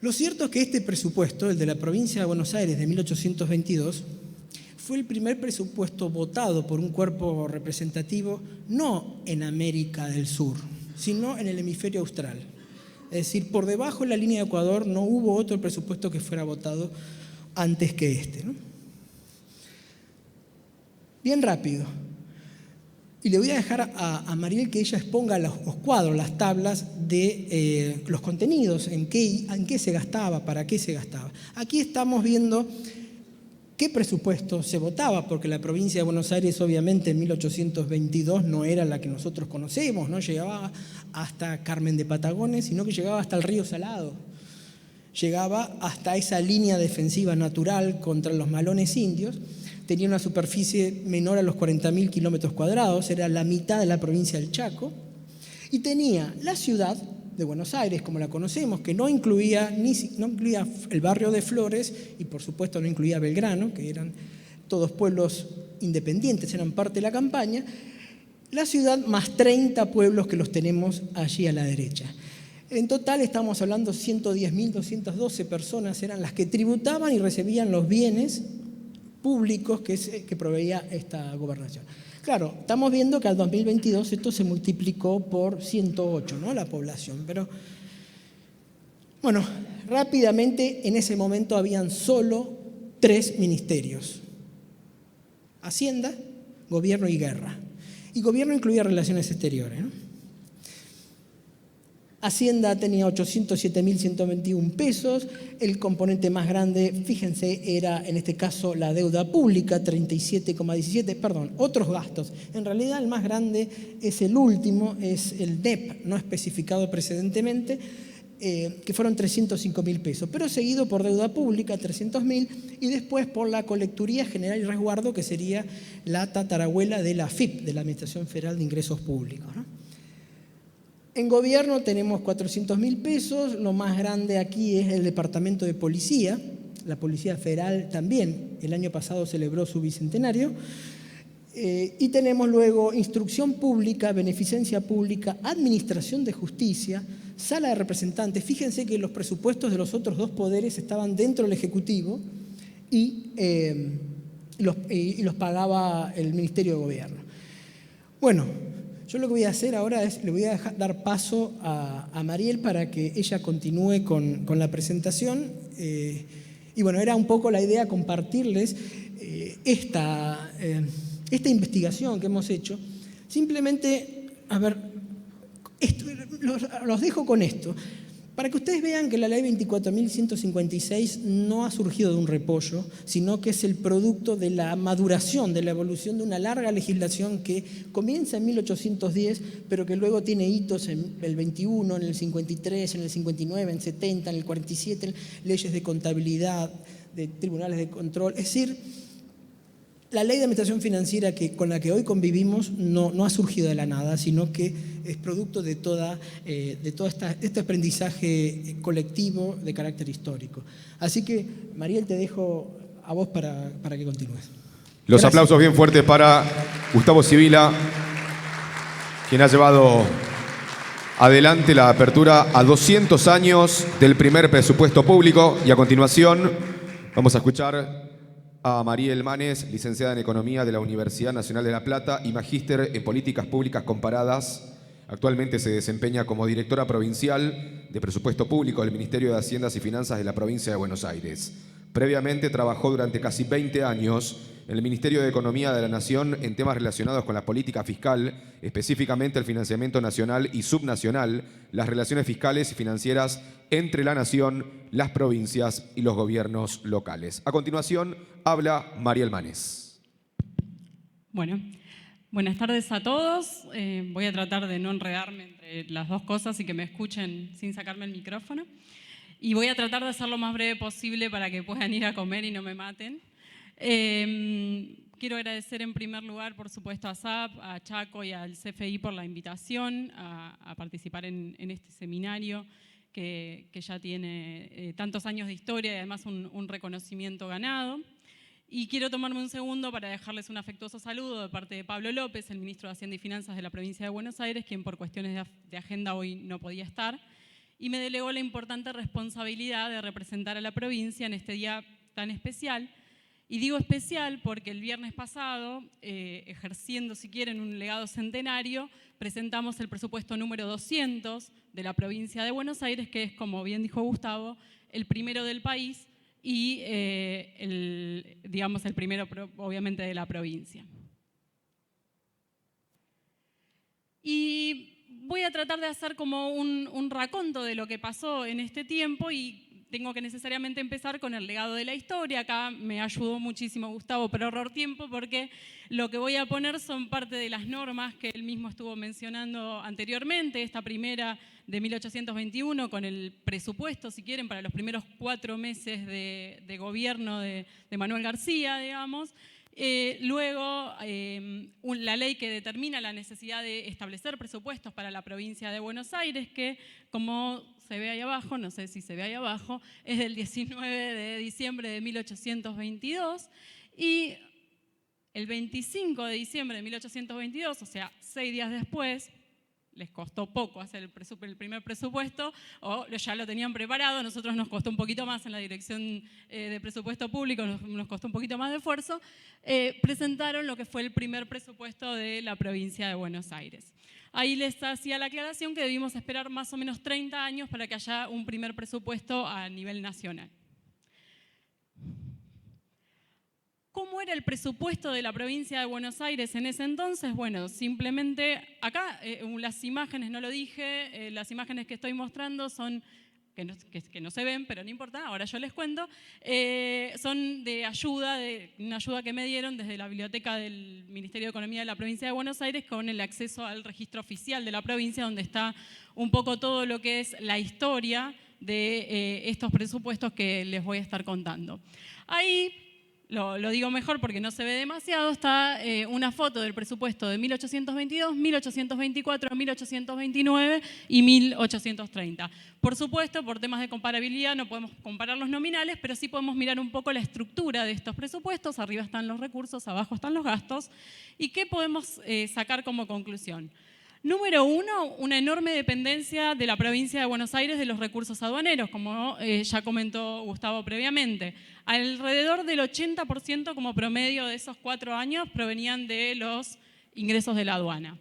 Lo cierto es que este presupuesto, el de la provincia de Buenos Aires de 1822, fue el primer presupuesto votado por un cuerpo representativo no en América del Sur, sino en el hemisferio austral. Es decir, por debajo de la línea de Ecuador no hubo otro presupuesto que fuera votado antes que este, ¿no? Bien rápido. Y le voy a dejar a Mariel que ella exponga los cuadros, las tablas de los contenidos, en qué se gastaba, para qué se gastaba. Aquí estamos viendo qué presupuesto se votaba, porque la provincia de Buenos Aires obviamente en 1822 no era la que nosotros conocemos, no llegaba hasta Carmen de Patagones, sino que llegaba hasta el río Salado. Llegaba hasta esa línea defensiva natural contra los malones indios. Tenía una superficie menor a los 40.000 kilómetros cuadrados, era la mitad de la provincia del Chaco, y tenía la ciudad de Buenos Aires, como la conocemos, que no incluía el barrio de Flores y por supuesto no incluía Belgrano, que eran todos pueblos independientes, eran parte de la campaña, la ciudad más 30 pueblos que los tenemos allí a la derecha. En total estamos hablando de 110.212 personas eran las que tributaban y recibían los bienes públicos que proveía esta gobernación. Claro, estamos viendo que al 2022 esto se multiplicó por 108, ¿no? La población. Pero, bueno, rápidamente en ese momento habían solo 3 ministerios: Hacienda, Gobierno y Guerra. Y Gobierno incluía Relaciones Exteriores, ¿no? Hacienda tenía 807.121 pesos, el componente más grande, fíjense, era en este caso la deuda pública, 37,17, perdón, otros gastos. En realidad el más grande es el último, es el DEP, no especificado precedentemente, que fueron 305.000 pesos, pero seguido por deuda pública, 300.000, y después por la Colecturía General y Resguardo, que sería la tatarabuela de la AFIP, de la Administración Federal de Ingresos Públicos, ¿no? En Gobierno tenemos 400.000 pesos, lo más grande aquí es el Departamento de Policía, la Policía Federal también, el año pasado celebró su bicentenario, y tenemos luego Instrucción Pública, Beneficencia Pública, Administración de Justicia, Sala de Representantes. Fíjense que los presupuestos de los otros 2 poderes estaban dentro del Ejecutivo y los pagaba el Ministerio de Gobierno. Bueno, yo lo que voy a hacer ahora es, le voy a dar paso a Mariel para que ella continúe con la presentación. Y bueno, era un poco la idea compartirles esta investigación que hemos hecho. Simplemente, a ver, los dejo con esto, para que ustedes vean que la ley 24.156 no ha surgido de un repollo, sino que es el producto de la maduración, de la evolución de una larga legislación que comienza en 1810, pero que luego tiene hitos en el 21, en el 53, en el 59, en el 70, en el 47, leyes de contabilidad, de tribunales de control. Es decir, la ley de administración financiera con la que hoy convivimos no ha surgido de la nada, sino que es producto de todo este aprendizaje colectivo de carácter histórico. Así que, Mariel, te dejo a vos para que continúes. Los Gracias. aplausos bien fuertes para Gustavo Sibila, quien ha llevado adelante la apertura a 200 años del primer presupuesto público. Y a continuación vamos a escuchar a Mariel Manes, licenciada en Economía de la Universidad Nacional de La Plata y magíster en Políticas Públicas Comparadas. Actualmente se desempeña como directora provincial de Presupuesto Público del Ministerio de Haciendas y Finanzas de la provincia de Buenos Aires. Previamente trabajó durante casi 20 años en el Ministerio de Economía de la Nación en temas relacionados con la política fiscal, específicamente el financiamiento nacional y subnacional, las relaciones fiscales y financieras entre la Nación, las provincias y los gobiernos locales. A continuación, habla Mariel Manes. Bueno, buenas tardes a todos. Voy a tratar de no enredarme entre las dos cosas y que me escuchen sin sacarme el micrófono. Y voy a tratar de ser lo más breve posible para que puedan ir a comer y no me maten. Quiero agradecer en primer lugar, por supuesto, a SAP, a Chaco y al CFI por la invitación a participar en este seminario que ya tiene tantos años de historia y además un reconocimiento ganado. Y quiero tomarme un segundo para dejarles un afectuoso saludo de parte de Pablo López, el ministro de Hacienda y Finanzas de la provincia de Buenos Aires, quien por cuestiones de agenda hoy no podía estar, y me delegó la importante responsabilidad de representar a la provincia en este día tan especial. Y digo especial porque el viernes pasado, ejerciendo, si quieren, un legado centenario, presentamos el presupuesto número 200 de la provincia de Buenos Aires, que es, como bien dijo Gustavo, el primero del país y el primero, obviamente, de la provincia. Y voy a tratar de hacer como un raconto de lo que pasó en este tiempo y tengo que necesariamente empezar con el legado de la historia. Acá me ayudó muchísimo Gustavo por ahorrar tiempo porque lo que voy a poner son parte de las normas que él mismo estuvo mencionando anteriormente. Esta primera de 1821 con el presupuesto, si quieren, para los primeros 4 meses de gobierno de Manuel García, digamos. Luego, la ley que determina la necesidad de establecer presupuestos para la provincia de Buenos Aires, que como se ve ahí abajo, no sé si se ve ahí abajo, es del 19 de diciembre de 1822 y el 25 de diciembre de 1822, o sea, 6 días después, les costó poco hacer el primer presupuesto, o ya lo tenían preparado, a nosotros nos costó un poquito más en la Dirección de Presupuesto Público, nos costó un poquito más de esfuerzo, presentaron lo que fue el primer presupuesto de la provincia de Buenos Aires. Ahí les hacía la aclaración que debimos esperar más o menos 30 años para que haya un primer presupuesto a nivel nacional. ¿Cómo era el presupuesto de la provincia de Buenos Aires en ese entonces? Bueno, simplemente acá las imágenes, no lo dije, las imágenes que estoy mostrando son, que no se ven, pero no importa, ahora yo les cuento, son de ayuda, una ayuda que me dieron desde la biblioteca del Ministerio de Economía de la provincia de Buenos Aires con el acceso al registro oficial de la provincia, donde está un poco todo lo que es la historia de estos presupuestos que les voy a estar contando. Ahí, lo digo mejor porque no se ve demasiado, está una foto del presupuesto de 1822, 1824, 1829 y 1830. Por supuesto, por temas de comparabilidad no podemos comparar los nominales, pero sí podemos mirar un poco la estructura de estos presupuestos. Arriba están los recursos, abajo están los gastos. ¿Y qué podemos sacar como conclusión? Número 1, una enorme dependencia de la provincia de Buenos Aires de los recursos aduaneros, como ya comentó Gustavo previamente. Alrededor del 80% como promedio de esos 4 años provenían de los ingresos de la aduana.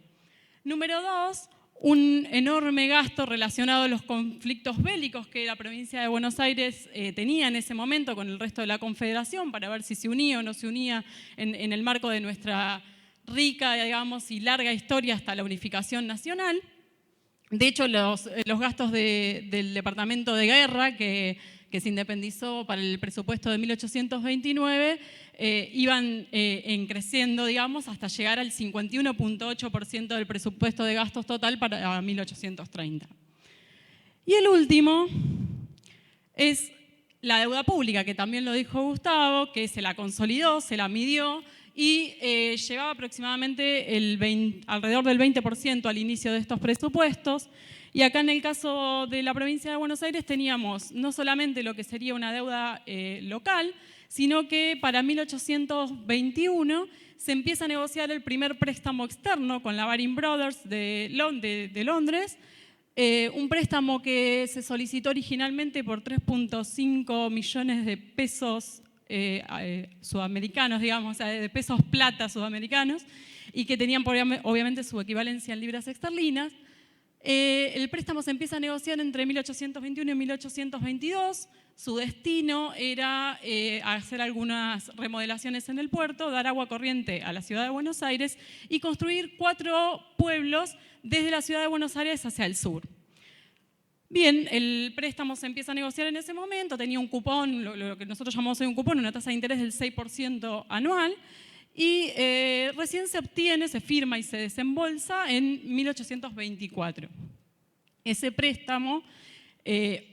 Número 2, un enorme gasto relacionado a los conflictos bélicos que la provincia de Buenos Aires tenía en ese momento con el resto de la Confederación para ver si se unía o no se unía en el marco de nuestra rica, digamos, y larga historia hasta la unificación nacional. De hecho, los gastos del Departamento de Guerra, que se independizó para el presupuesto de 1829, iban creciendo, digamos, hasta llegar al 51.8% del presupuesto de gastos total para 1830. Y el último es la deuda pública, que también lo dijo Gustavo, que se la consolidó, se la midió, y llevaba aproximadamente alrededor del 20% al inicio de estos presupuestos. Y acá en el caso de la provincia de Buenos Aires teníamos no solamente lo que sería una deuda local, sino que para 1821 se empieza a negociar el primer préstamo externo con la Baring Brothers de Londres, un préstamo que se solicitó originalmente por 3.5 millones de pesos sudamericanos, digamos, o sea, de pesos plata sudamericanos, y que tenían obviamente su equivalencia en libras esterlinas. El préstamo se empieza a negociar entre 1821 y 1822. Su destino era hacer algunas remodelaciones en el puerto, dar agua corriente a la ciudad de Buenos Aires y construir 4 pueblos desde la ciudad de Buenos Aires hacia el sur. Bien, el préstamo se empieza a negociar en ese momento, tenía un cupón, lo que nosotros llamamos hoy un cupón, una tasa de interés del 6% anual, y recién se obtiene, se firma y se desembolsa en 1824. Ese préstamo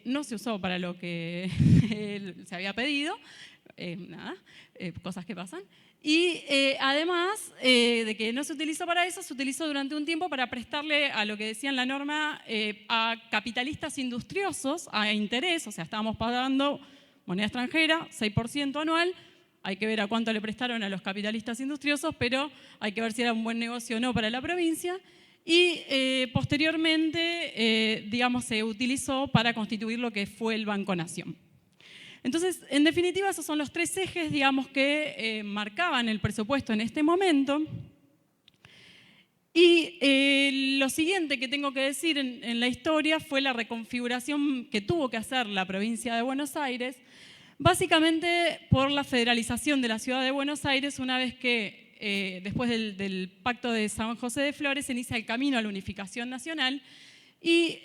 no se usó para lo que se había pedido, cosas que pasan. Y además de que no se utilizó para eso, se utilizó durante un tiempo para prestarle a lo que decía en la norma a capitalistas industriosos a interés, o sea, estábamos pagando moneda extranjera, 6% anual. Hay que ver a cuánto le prestaron a los capitalistas industriosos, pero hay que ver si era un buen negocio o no para la provincia. Y posteriormente, digamos, se utilizó para constituir lo que fue el Banco Nación. Entonces, en definitiva, esos son los 3 ejes, digamos, que marcaban el presupuesto en este momento. Y lo siguiente que tengo que decir en la historia fue la reconfiguración que tuvo que hacer la provincia de Buenos Aires, básicamente por la federalización de la ciudad de Buenos Aires, una vez que después del Pacto de San José de Flores se inicia el camino a la unificación nacional y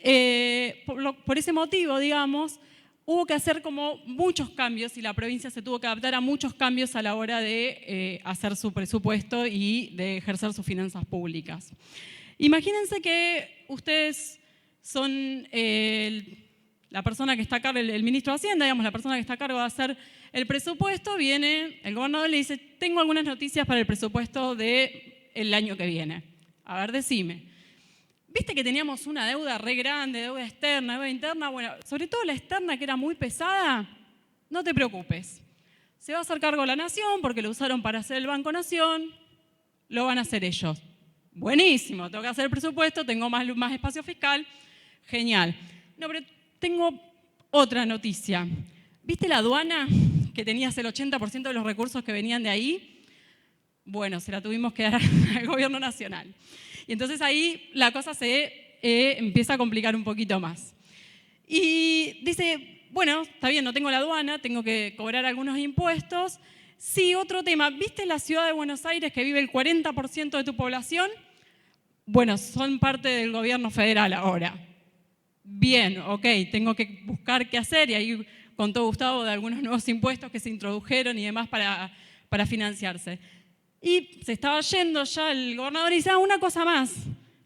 por ese motivo, digamos, hubo que hacer como muchos cambios y la provincia se tuvo que adaptar a muchos cambios a la hora de hacer su presupuesto y de ejercer sus finanzas públicas. Imagínense que ustedes son la persona que está a cargo, el ministro de Hacienda, digamos, la persona que está a cargo de hacer el presupuesto, viene el gobernador y le dice, tengo algunas noticias para el presupuesto del año que viene. A ver, decime. ¿Viste que teníamos una deuda re grande, deuda externa, deuda interna? Bueno, sobre todo la externa, que era muy pesada, no te preocupes. Se va a hacer cargo la Nación porque lo usaron para hacer el Banco Nación, lo van a hacer ellos. Buenísimo, tengo que hacer el presupuesto, tengo más espacio fiscal, genial. No, pero tengo otra noticia. ¿Viste la aduana que tenías el 80% de los recursos que venían de ahí? Bueno, se la tuvimos que dar al gobierno nacional. Y entonces ahí la cosa se empieza a complicar un poquito más. Y dice, bueno, está bien, no tengo la aduana, tengo que cobrar algunos impuestos. Sí, otro tema, ¿viste la ciudad de Buenos Aires que vive el 40% de tu población? Bueno, son parte del gobierno federal ahora. Bien, ok, tengo que buscar qué hacer y ahí contó Gustavo de algunos nuevos impuestos que se introdujeron y demás para financiarse. Y se estaba yendo ya el gobernador y dice, una cosa más,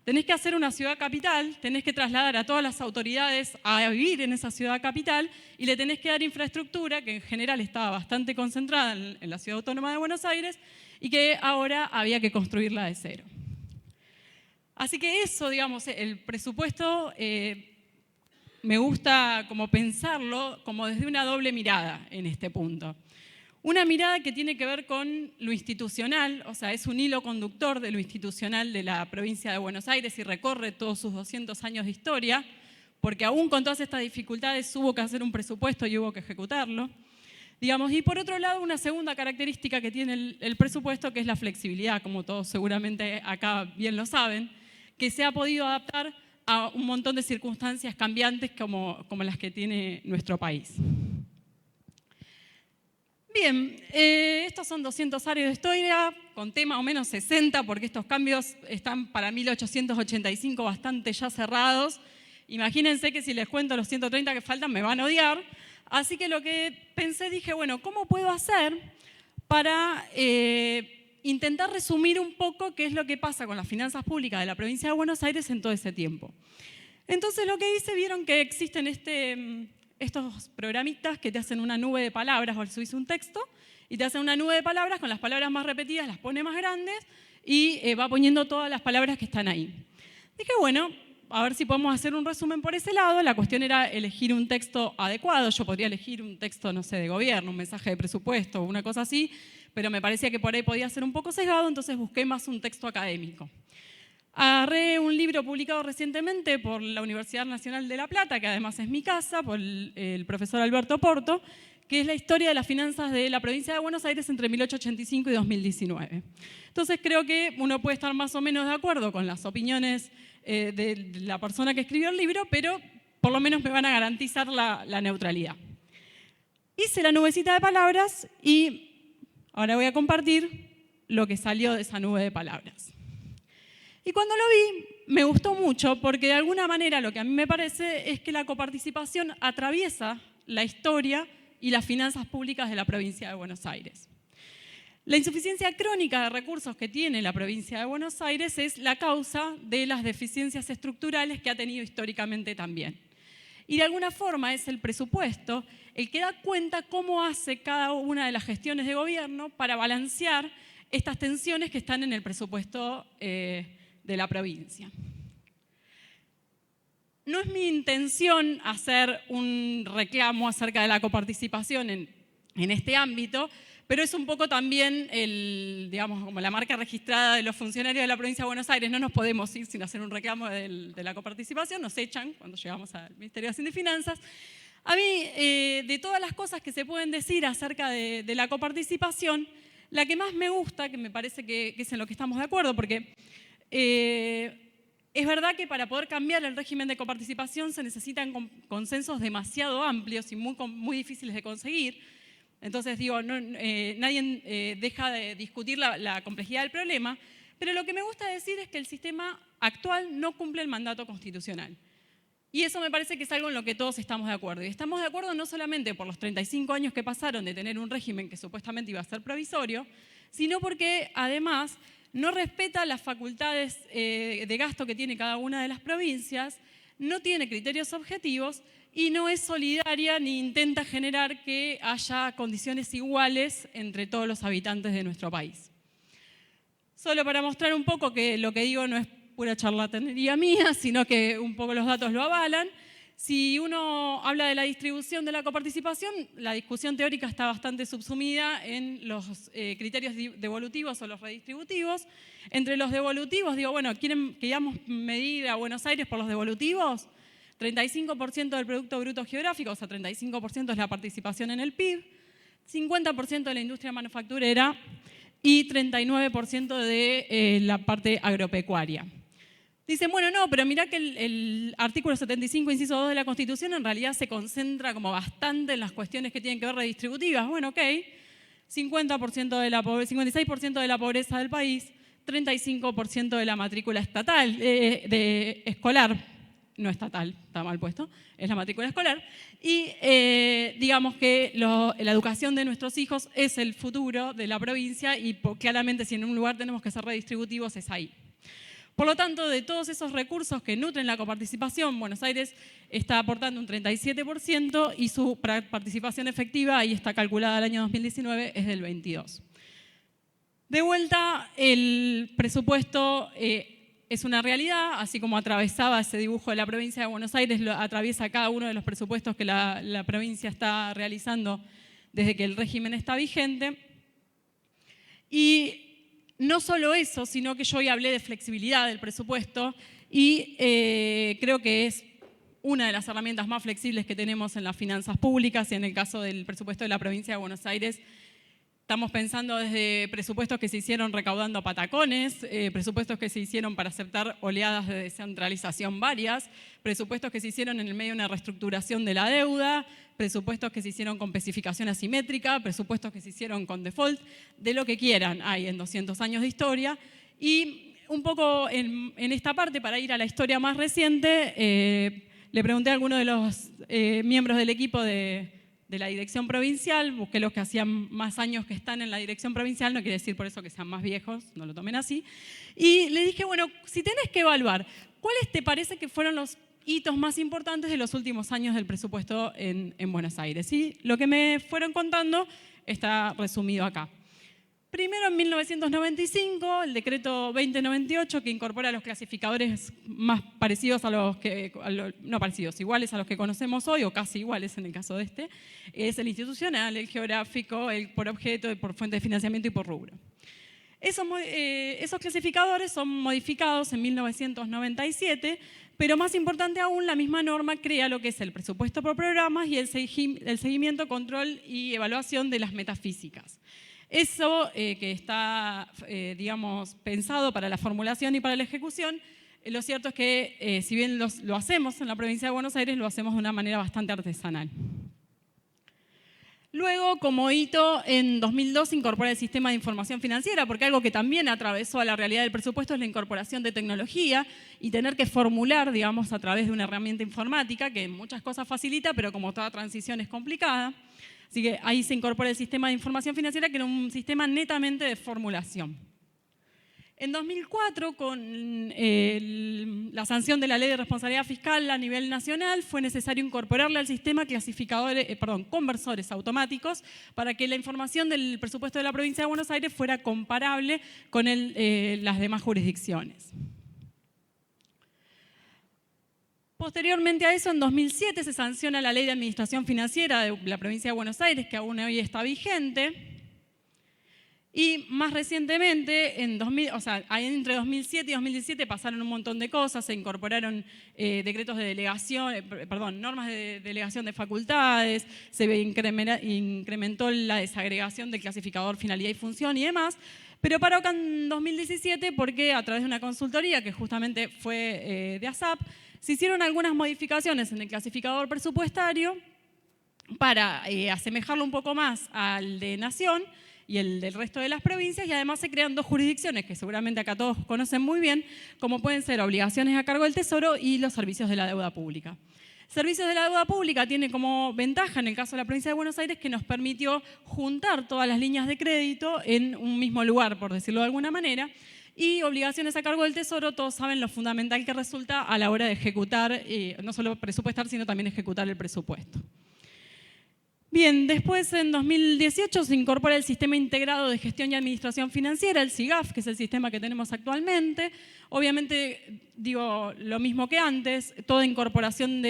tenés que hacer una ciudad capital, tenés que trasladar a todas las autoridades a vivir en esa ciudad capital y le tenés que dar infraestructura, que en general estaba bastante concentrada en la Ciudad Autónoma de Buenos Aires y que ahora había que construirla de cero. Así que eso, digamos, el presupuesto me gusta como pensarlo como desde una doble mirada en este punto. Una mirada que tiene que ver con lo institucional, o sea, es un hilo conductor de lo institucional de la provincia de Buenos Aires y recorre todos sus 200 años de historia, porque aún con todas estas dificultades hubo que hacer un presupuesto y hubo que ejecutarlo. Digamos, y por otro lado, una segunda característica que tiene el presupuesto, que es la flexibilidad, como todos seguramente acá bien lo saben, que se ha podido adaptar a un montón de circunstancias cambiantes como las que tiene nuestro país. Bien, estos son 200 años de historia, conté más o menos 60 porque estos cambios están para 1885 bastante ya cerrados. Imagínense que si les cuento los 130 que faltan me van a odiar. Así que lo que pensé, dije, bueno, ¿cómo puedo hacer para intentar resumir un poco qué es lo que pasa con las finanzas públicas de la provincia de Buenos Aires en todo ese tiempo? Entonces lo que hice, vieron que existen estos programitas que te hacen una nube de palabras, vos subís un texto y te hacen una nube de palabras con las palabras más repetidas, las pone más grandes y va poniendo todas las palabras que están ahí. Dije, bueno, a ver si podemos hacer un resumen por ese lado. La cuestión era elegir un texto adecuado. Yo podría elegir un texto, no sé, de gobierno, un mensaje de presupuesto, una cosa así, pero me parecía que por ahí podía ser un poco sesgado, entonces busqué más un texto académico. Agarré un libro publicado recientemente por la Universidad Nacional de La Plata, que además es mi casa, por el profesor Alberto Porto, que es la historia de las finanzas de la provincia de Buenos Aires entre 1885 y 2019. Entonces creo que uno puede estar más o menos de acuerdo con las opiniones de la persona que escribió el libro, pero por lo menos me van a garantizar la neutralidad. Hice la nubecita de palabras y ahora voy a compartir lo que salió de esa nube de palabras. Y cuando lo vi, me gustó mucho porque de alguna manera lo que a mí me parece es que la coparticipación atraviesa la historia y las finanzas públicas de la provincia de Buenos Aires. La insuficiencia crónica de recursos que tiene la provincia de Buenos Aires es la causa de las deficiencias estructurales que ha tenido históricamente también. Y de alguna forma es el presupuesto el que da cuenta cómo hace cada una de las gestiones de gobierno para balancear estas tensiones que están en el presupuesto de la provincia. No es mi intención hacer un reclamo acerca de la coparticipación en este ámbito, pero es un poco también digamos, como la marca registrada de los funcionarios de la provincia de Buenos Aires. No nos podemos ir sin hacer un reclamo de la coparticipación, nos echan cuando llegamos al Ministerio de Hacienda y Finanzas. A mí, de todas las cosas que se pueden decir acerca de la coparticipación, la que más me gusta, que me parece que es en lo que estamos de acuerdo, porque es verdad que para poder cambiar el régimen de coparticipación se necesitan consensos demasiado amplios y muy difíciles de conseguir. Entonces, digo, nadie deja de discutir la complejidad del problema, pero lo que me gusta decir es que el sistema actual no cumple el mandato constitucional. Y eso me parece que es algo en lo que todos estamos de acuerdo. Y estamos de acuerdo no solamente por los 35 años que pasaron de tener un régimen que supuestamente iba a ser provisorio, sino porque además no respeta las facultades de gasto que tiene cada una de las provincias, no tiene criterios objetivos y no es solidaria ni intenta generar que haya condiciones iguales entre todos los habitantes de nuestro país. Solo para mostrar un poco que lo que digo no es pura charlatanería mía, sino que un poco los datos lo avalan. Si uno habla de la distribución de la coparticipación, la discusión teórica está bastante subsumida en los criterios devolutivos o los redistributivos. Entre los devolutivos, digo, bueno, ¿queríamos medir a Buenos Aires por los devolutivos? 35% del Producto Bruto Geográfico, o sea, 35% es la participación en el PIB, 50% de la industria manufacturera y 39% de la parte agropecuaria. Dicen, bueno, no, pero mirá que el artículo 75, inciso 2 de la Constitución en realidad se concentra como bastante en las cuestiones que tienen que ver redistributivas. Bueno, ok, 56% de la pobreza del país, 35% de la matrícula estatal, escolar, no estatal, está mal puesto, es la matrícula escolar, y digamos que la educación de nuestros hijos es el futuro de la provincia y claramente si en un lugar tenemos que ser redistributivos es ahí. Por lo tanto, de todos esos recursos que nutren la coparticipación, Buenos Aires está aportando un 37% y su participación efectiva, ahí está calculada el año 2019, es del 22%. De vuelta, el presupuesto es una realidad, así como atravesaba ese dibujo de la provincia de Buenos Aires, lo atraviesa cada uno de los presupuestos que la provincia está realizando desde que el régimen está vigente. Y no solo eso, sino que yo hoy hablé de flexibilidad del presupuesto y creo que es una de las herramientas más flexibles que tenemos en las finanzas públicas y en el caso del presupuesto de la provincia de Buenos Aires estamos pensando desde presupuestos que se hicieron recaudando patacones, presupuestos que se hicieron para aceptar oleadas de descentralización varias, presupuestos que se hicieron en el medio de una reestructuración de la deuda, presupuestos que se hicieron con especificación asimétrica, presupuestos que se hicieron con default, de lo que quieran hay en 200 años de historia. Y un poco en esta parte, para ir a la historia más reciente, le pregunté a alguno de los miembros del equipo de la dirección provincial, busqué los que hacían más años que están en la dirección provincial, no quiere decir por eso que sean más viejos, no lo tomen así, y le dije, bueno, si tenés que evaluar, ¿cuáles te parece que fueron los hitos más importantes de los últimos años del presupuesto en Buenos Aires? Y lo que me fueron contando está resumido acá. Primero, en 1995, el decreto 2098, que incorpora los clasificadores más parecidos a los que, no parecidos, iguales a los que conocemos hoy, o casi iguales en el caso de este, es el institucional, el geográfico, el por objeto, el por fuente de financiamiento y por rubro. Esos clasificadores son modificados en 1997, pero más importante aún, la misma norma crea lo que es el presupuesto por programas y el seguimiento, control y evaluación de las metafísicas. Eso que está, digamos, pensado para la formulación y para la ejecución, lo cierto es que si bien lo hacemos en la provincia de Buenos Aires, lo hacemos de una manera bastante artesanal. Luego, como hito, en 2002 se incorpora el sistema de información financiera, porque algo que también atravesó a la realidad del presupuesto es la incorporación de tecnología y tener que formular, digamos, a través de una herramienta informática que muchas cosas facilita, pero como toda transición es complicada. Así que ahí se incorpora el sistema de información financiera, que era un sistema netamente de formulación. En 2004, con la sanción de la Ley de Responsabilidad Fiscal a nivel nacional, fue necesario incorporarle al sistema conversores automáticos para que la información del presupuesto de la provincia de Buenos Aires fuera comparable con las demás jurisdicciones. Posteriormente a eso, en 2007 se sanciona la Ley de Administración Financiera de la provincia de Buenos Aires, que aún hoy está vigente. Y más recientemente, entre 2007 y 2017 pasaron un montón de cosas, se incorporaron decretos de delegación, normas de delegación de facultades, se incrementó la desagregación del clasificador finalidad y función y demás. Pero paró acá en 2017 porque a través de una consultoría que justamente fue de ASAP, se hicieron algunas modificaciones en el clasificador presupuestario para asemejarlo un poco más al de Nación y el del resto de las provincias, y además se crean dos jurisdicciones que seguramente acá todos conocen muy bien, como pueden ser obligaciones a cargo del Tesoro y los servicios de la deuda pública. Servicios de la deuda pública tiene como ventaja en el caso de la provincia de Buenos Aires que nos permitió juntar todas las líneas de crédito en un mismo lugar, por decirlo de alguna manera, y obligaciones a cargo del Tesoro, todos saben lo fundamental que resulta a la hora de ejecutar, no solo presupuestar, sino también ejecutar el presupuesto. Bien, después en 2018 se incorpora el Sistema Integrado de Gestión y Administración Financiera, el SIGAF, que es el sistema que tenemos actualmente. Obviamente, digo lo mismo que antes, toda incorporación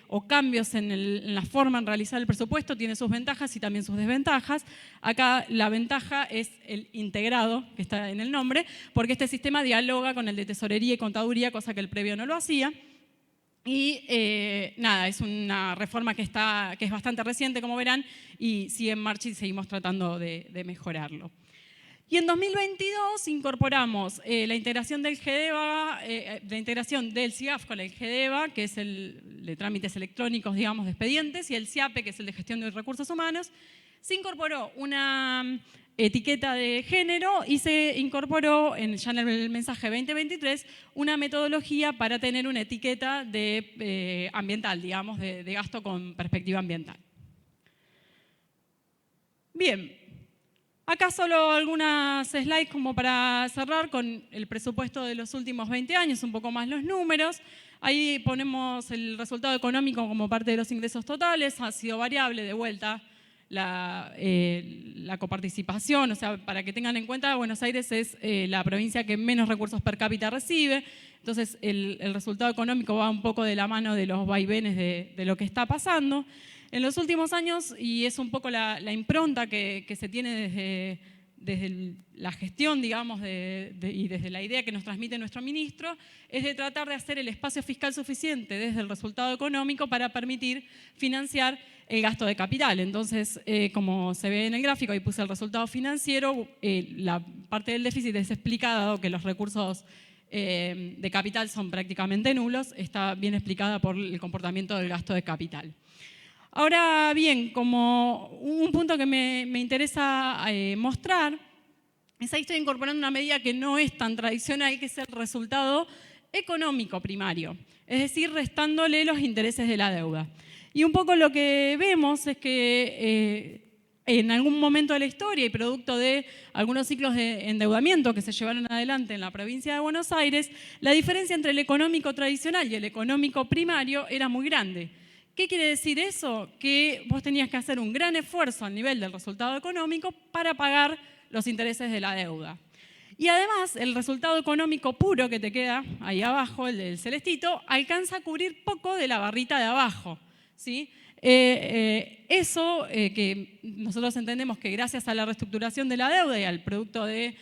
o cambios en la forma en realizar el presupuesto tiene sus ventajas y también sus desventajas. Acá la ventaja es el integrado, que está en el nombre, porque este sistema dialoga con el de Tesorería y Contaduría, cosa que el previo no lo hacía. Y nada, es una reforma que es bastante reciente, como verán, y sigue en marcha y seguimos tratando de mejorarlo. Y en 2022 incorporamos la integración del GEDEVA, la integración del SIGAF con el GEDEVA, que es el de trámites electrónicos, digamos, de expedientes, y el SIAPE, que es el de gestión de recursos humanos. Se incorporó una etiqueta de género y se incorporó ya en el mensaje 2023 una metodología para tener una etiqueta de ambiental, digamos, de gasto con perspectiva ambiental. Bien, acá solo algunas slides como para cerrar con el presupuesto de los últimos 20 años, un poco más los números. Ahí ponemos el resultado económico como parte de los ingresos totales, ha sido variable de vuelta la coparticipación, o sea, para que tengan en cuenta, Buenos Aires es la provincia que menos recursos per cápita recibe, entonces el resultado económico va un poco de la mano de los vaivenes de lo que está pasando. En los últimos años, y es un poco la impronta que se tiene desde la gestión, digamos, y desde la idea que nos transmite nuestro ministro, es de tratar de hacer el espacio fiscal suficiente desde el resultado económico para permitir financiar el gasto de capital. Entonces, como se ve en el gráfico, ahí puse el resultado financiero, la parte del déficit es explicada, dado que los recursos de capital son prácticamente nulos, está bien explicada por el comportamiento del gasto de capital. Ahora bien, como un punto que me interesa mostrar, es ahí estoy incorporando una medida que no es tan tradicional, que es el resultado económico primario, es decir, restándole los intereses de la deuda. Y un poco lo que vemos es que en algún momento de la historia y producto de algunos ciclos de endeudamiento que se llevaron adelante en la provincia de Buenos Aires, la diferencia entre el económico tradicional y el económico primario era muy grande. ¿Qué quiere decir eso? Que vos tenías que hacer un gran esfuerzo a nivel del resultado económico para pagar los intereses de la deuda. Y además, el resultado económico puro que te queda ahí abajo, el del celestito, alcanza a cubrir poco de la barrita de abajo, ¿sí? Eso que nosotros entendemos que gracias a la reestructuración de la deuda y al producto de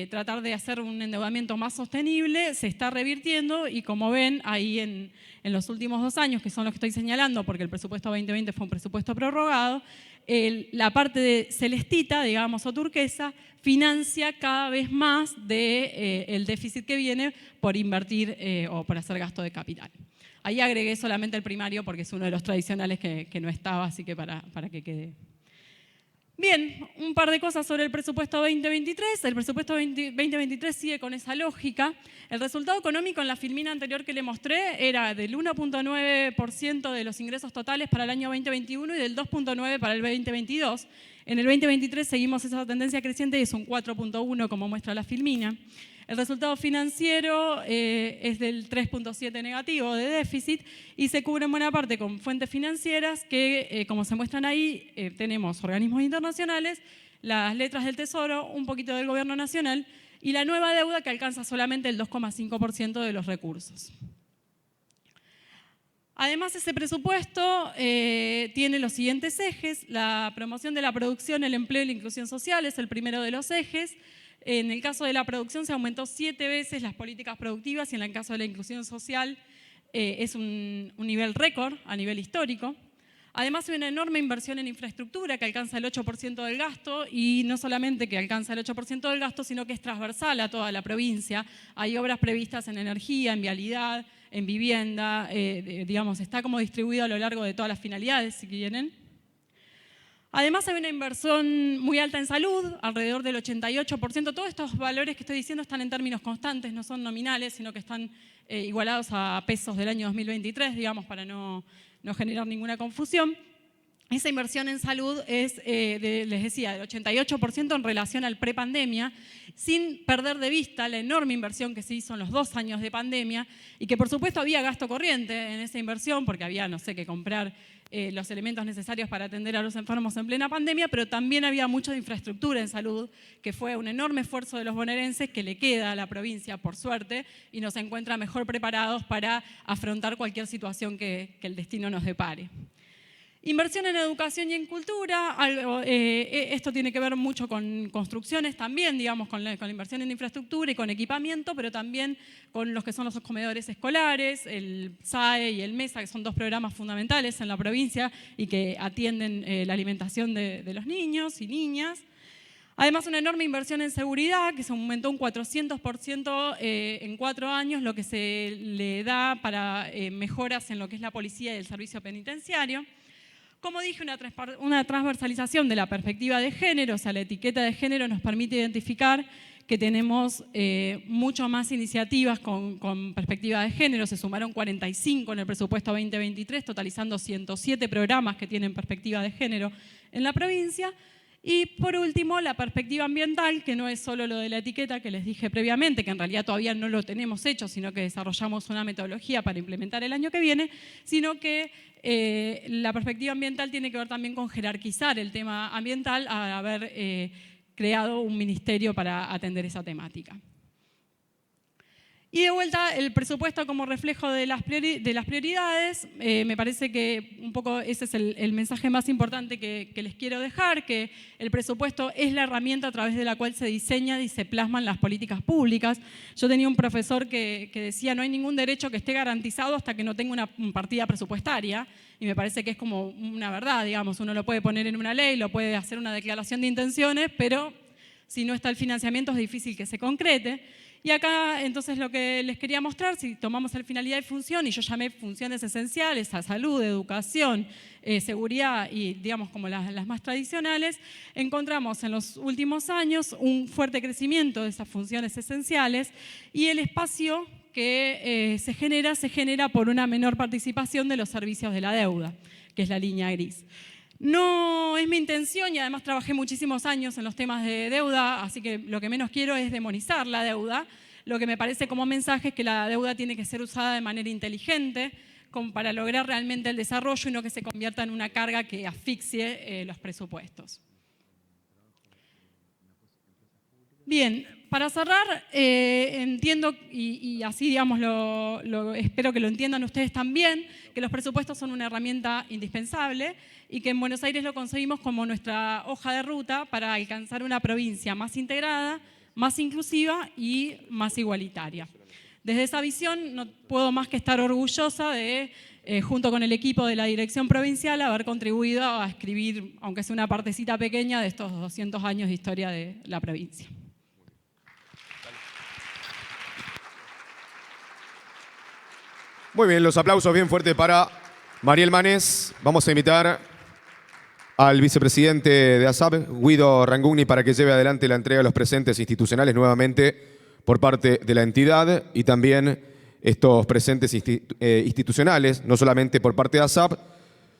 tratar de hacer un endeudamiento más sostenible, se está revirtiendo y como ven ahí en los últimos 2 años, que son los que estoy señalando porque el presupuesto 2020 fue un presupuesto prorrogado, la parte de celestita, digamos, o turquesa, financia cada vez más del déficit que viene por invertir o por hacer gasto de capital. Ahí agregué solamente el primario porque es uno de los tradicionales que no estaba, así que para que quede. Bien, un par de cosas sobre el presupuesto 2023. El presupuesto 2023 sigue con esa lógica. El resultado económico en la filmina anterior que le mostré era del 1,9% de los ingresos totales para el año 2021 y del 2,9% para el 2022. En el 2023 seguimos esa tendencia creciente y es un 4,1% como muestra la filmina. El resultado financiero es del 3,7% negativo de déficit y se cubre en buena parte con fuentes financieras que, como se muestran ahí, tenemos organismos internacionales, las letras del Tesoro, un poquito del Gobierno Nacional y la nueva deuda que alcanza solamente el 2,5% de los recursos. Además, ese presupuesto tiene los siguientes ejes. La promoción de la producción, el empleo y la inclusión social es el primero de los ejes. En el caso de la producción se aumentó 7 veces las políticas productivas y en el caso de la inclusión social es un nivel récord a nivel histórico. Además hay una enorme inversión en infraestructura que alcanza el 8% del gasto y no solamente que alcanza el 8% del gasto, sino que es transversal a toda la provincia. Hay obras previstas en energía, en vialidad, en vivienda, digamos, está como distribuido a lo largo de todas las finalidades, si quieren. Además hay una inversión muy alta en salud, alrededor del 88%. Todos estos valores que estoy diciendo están en términos constantes, no son nominales, sino que están igualados a pesos del año 2023, digamos, para no generar ninguna confusión. Esa inversión en salud es, les decía, del 88% en relación al prepandemia, sin perder de vista la enorme inversión que se hizo en los 2 años de pandemia y que por supuesto había gasto corriente en esa inversión porque había, no sé, que comprar los elementos necesarios para atender a los enfermos en plena pandemia, pero también había mucha infraestructura en salud, que fue un enorme esfuerzo de los bonaerenses que le queda a la provincia, por suerte, y nos encuentra mejor preparados para afrontar cualquier situación que el destino nos depare. Inversión en educación y en cultura, esto tiene que ver mucho con construcciones también, digamos, con la inversión en infraestructura y con equipamiento, pero también con los que son los comedores escolares, el SAE y el MESA, que son 2 programas fundamentales en la provincia y que atienden la alimentación de los niños y niñas. Además, una enorme inversión en seguridad, que se aumentó un 400% en 4 años, lo que se le da para mejoras en lo que es la policía y el servicio penitenciario. Como dije, una transversalización de la perspectiva de género, o sea, la etiqueta de género nos permite identificar que tenemos mucho más iniciativas con perspectiva de género. Se sumaron 45 en el presupuesto 2023, totalizando 107 programas que tienen perspectiva de género en la provincia. Y por último, la perspectiva ambiental, que no es solo lo de la etiqueta que les dije previamente, que en realidad todavía no lo tenemos hecho, sino que desarrollamos una metodología para implementar el año que viene, sino que la perspectiva ambiental tiene que ver también con jerarquizar el tema ambiental al haber creado un ministerio para atender esa temática. Y de vuelta, el presupuesto como reflejo de las prioridades, me parece que un poco ese es el mensaje más importante que les quiero dejar, que el presupuesto es la herramienta a través de la cual se diseñan y se plasman las políticas públicas. Yo tenía un profesor que decía, no hay ningún derecho que esté garantizado hasta que no tenga una partida presupuestaria, y me parece que es como una verdad, digamos, uno lo puede poner en una ley, lo puede hacer una declaración de intenciones, pero si no está el financiamiento es difícil que se concrete. Y acá, entonces, lo que les quería mostrar, si tomamos el finalidad y función, y yo llamé funciones esenciales a salud, educación, seguridad y, digamos, como las más tradicionales, encontramos en los últimos años un fuerte crecimiento de esas funciones esenciales y el espacio que se genera por una menor participación de los servicios de la deuda, que es la línea gris. No es mi intención, y además trabajé muchísimos años en los temas de deuda, así que lo que menos quiero es demonizar la deuda. Lo que me parece como mensaje es que la deuda tiene que ser usada de manera inteligente, como para lograr realmente el desarrollo y no que se convierta en una carga que asfixie los presupuestos. Bien, para cerrar, entiendo, y así digamos, espero que lo entiendan ustedes también, que los presupuestos son una herramienta indispensable y que en Buenos Aires lo concebimos como nuestra hoja de ruta para alcanzar una provincia más integrada, más inclusiva y más igualitaria. Desde esa visión no puedo más que estar orgullosa de, junto con el equipo de la Dirección Provincial, haber contribuido a escribir, aunque sea una partecita pequeña, de estos 200 años de historia de la provincia. Muy bien, los aplausos bien fuertes para Mariel Manes. Vamos a invitar al vicepresidente de ASAP, Guido Rangugni, para que lleve adelante la entrega de los presentes institucionales nuevamente por parte de la entidad y también estos presentes institucionales, no solamente por parte de ASAP,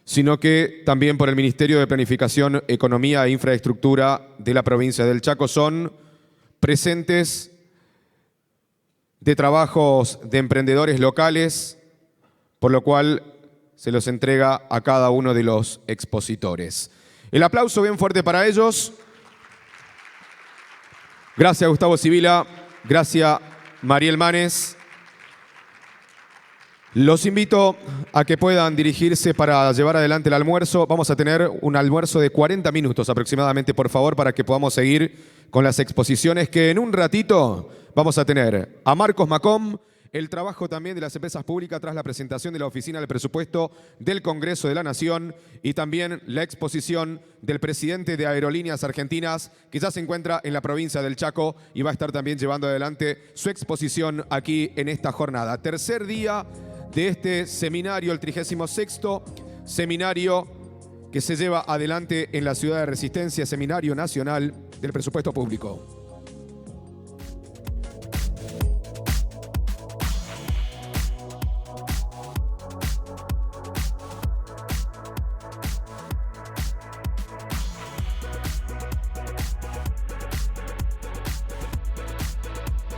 sino que también por el Ministerio de Planificación, Economía e Infraestructura de la provincia del Chaco. Son presentes de trabajos de emprendedores locales, por lo cual se los entrega a cada uno de los expositores. El aplauso bien fuerte para ellos. Gracias, Gustavo Sibila. Gracias, Mariel Manes. Los invito a que puedan dirigirse para llevar adelante el almuerzo. Vamos a tener un almuerzo de 40 minutos aproximadamente, por favor, para que podamos seguir con las exposiciones que en un ratito vamos a tener a Marcos Macom, el trabajo también de las empresas públicas tras la presentación de la Oficina del Presupuesto del Congreso de la Nación y también la exposición del presidente de Aerolíneas Argentinas, que ya se encuentra en la provincia del Chaco y va a estar también llevando adelante su exposición aquí en esta jornada. Tercer día de este seminario, el 36º seminario que se lleva adelante en la ciudad de Resistencia, Seminario Nacional del Presupuesto Público.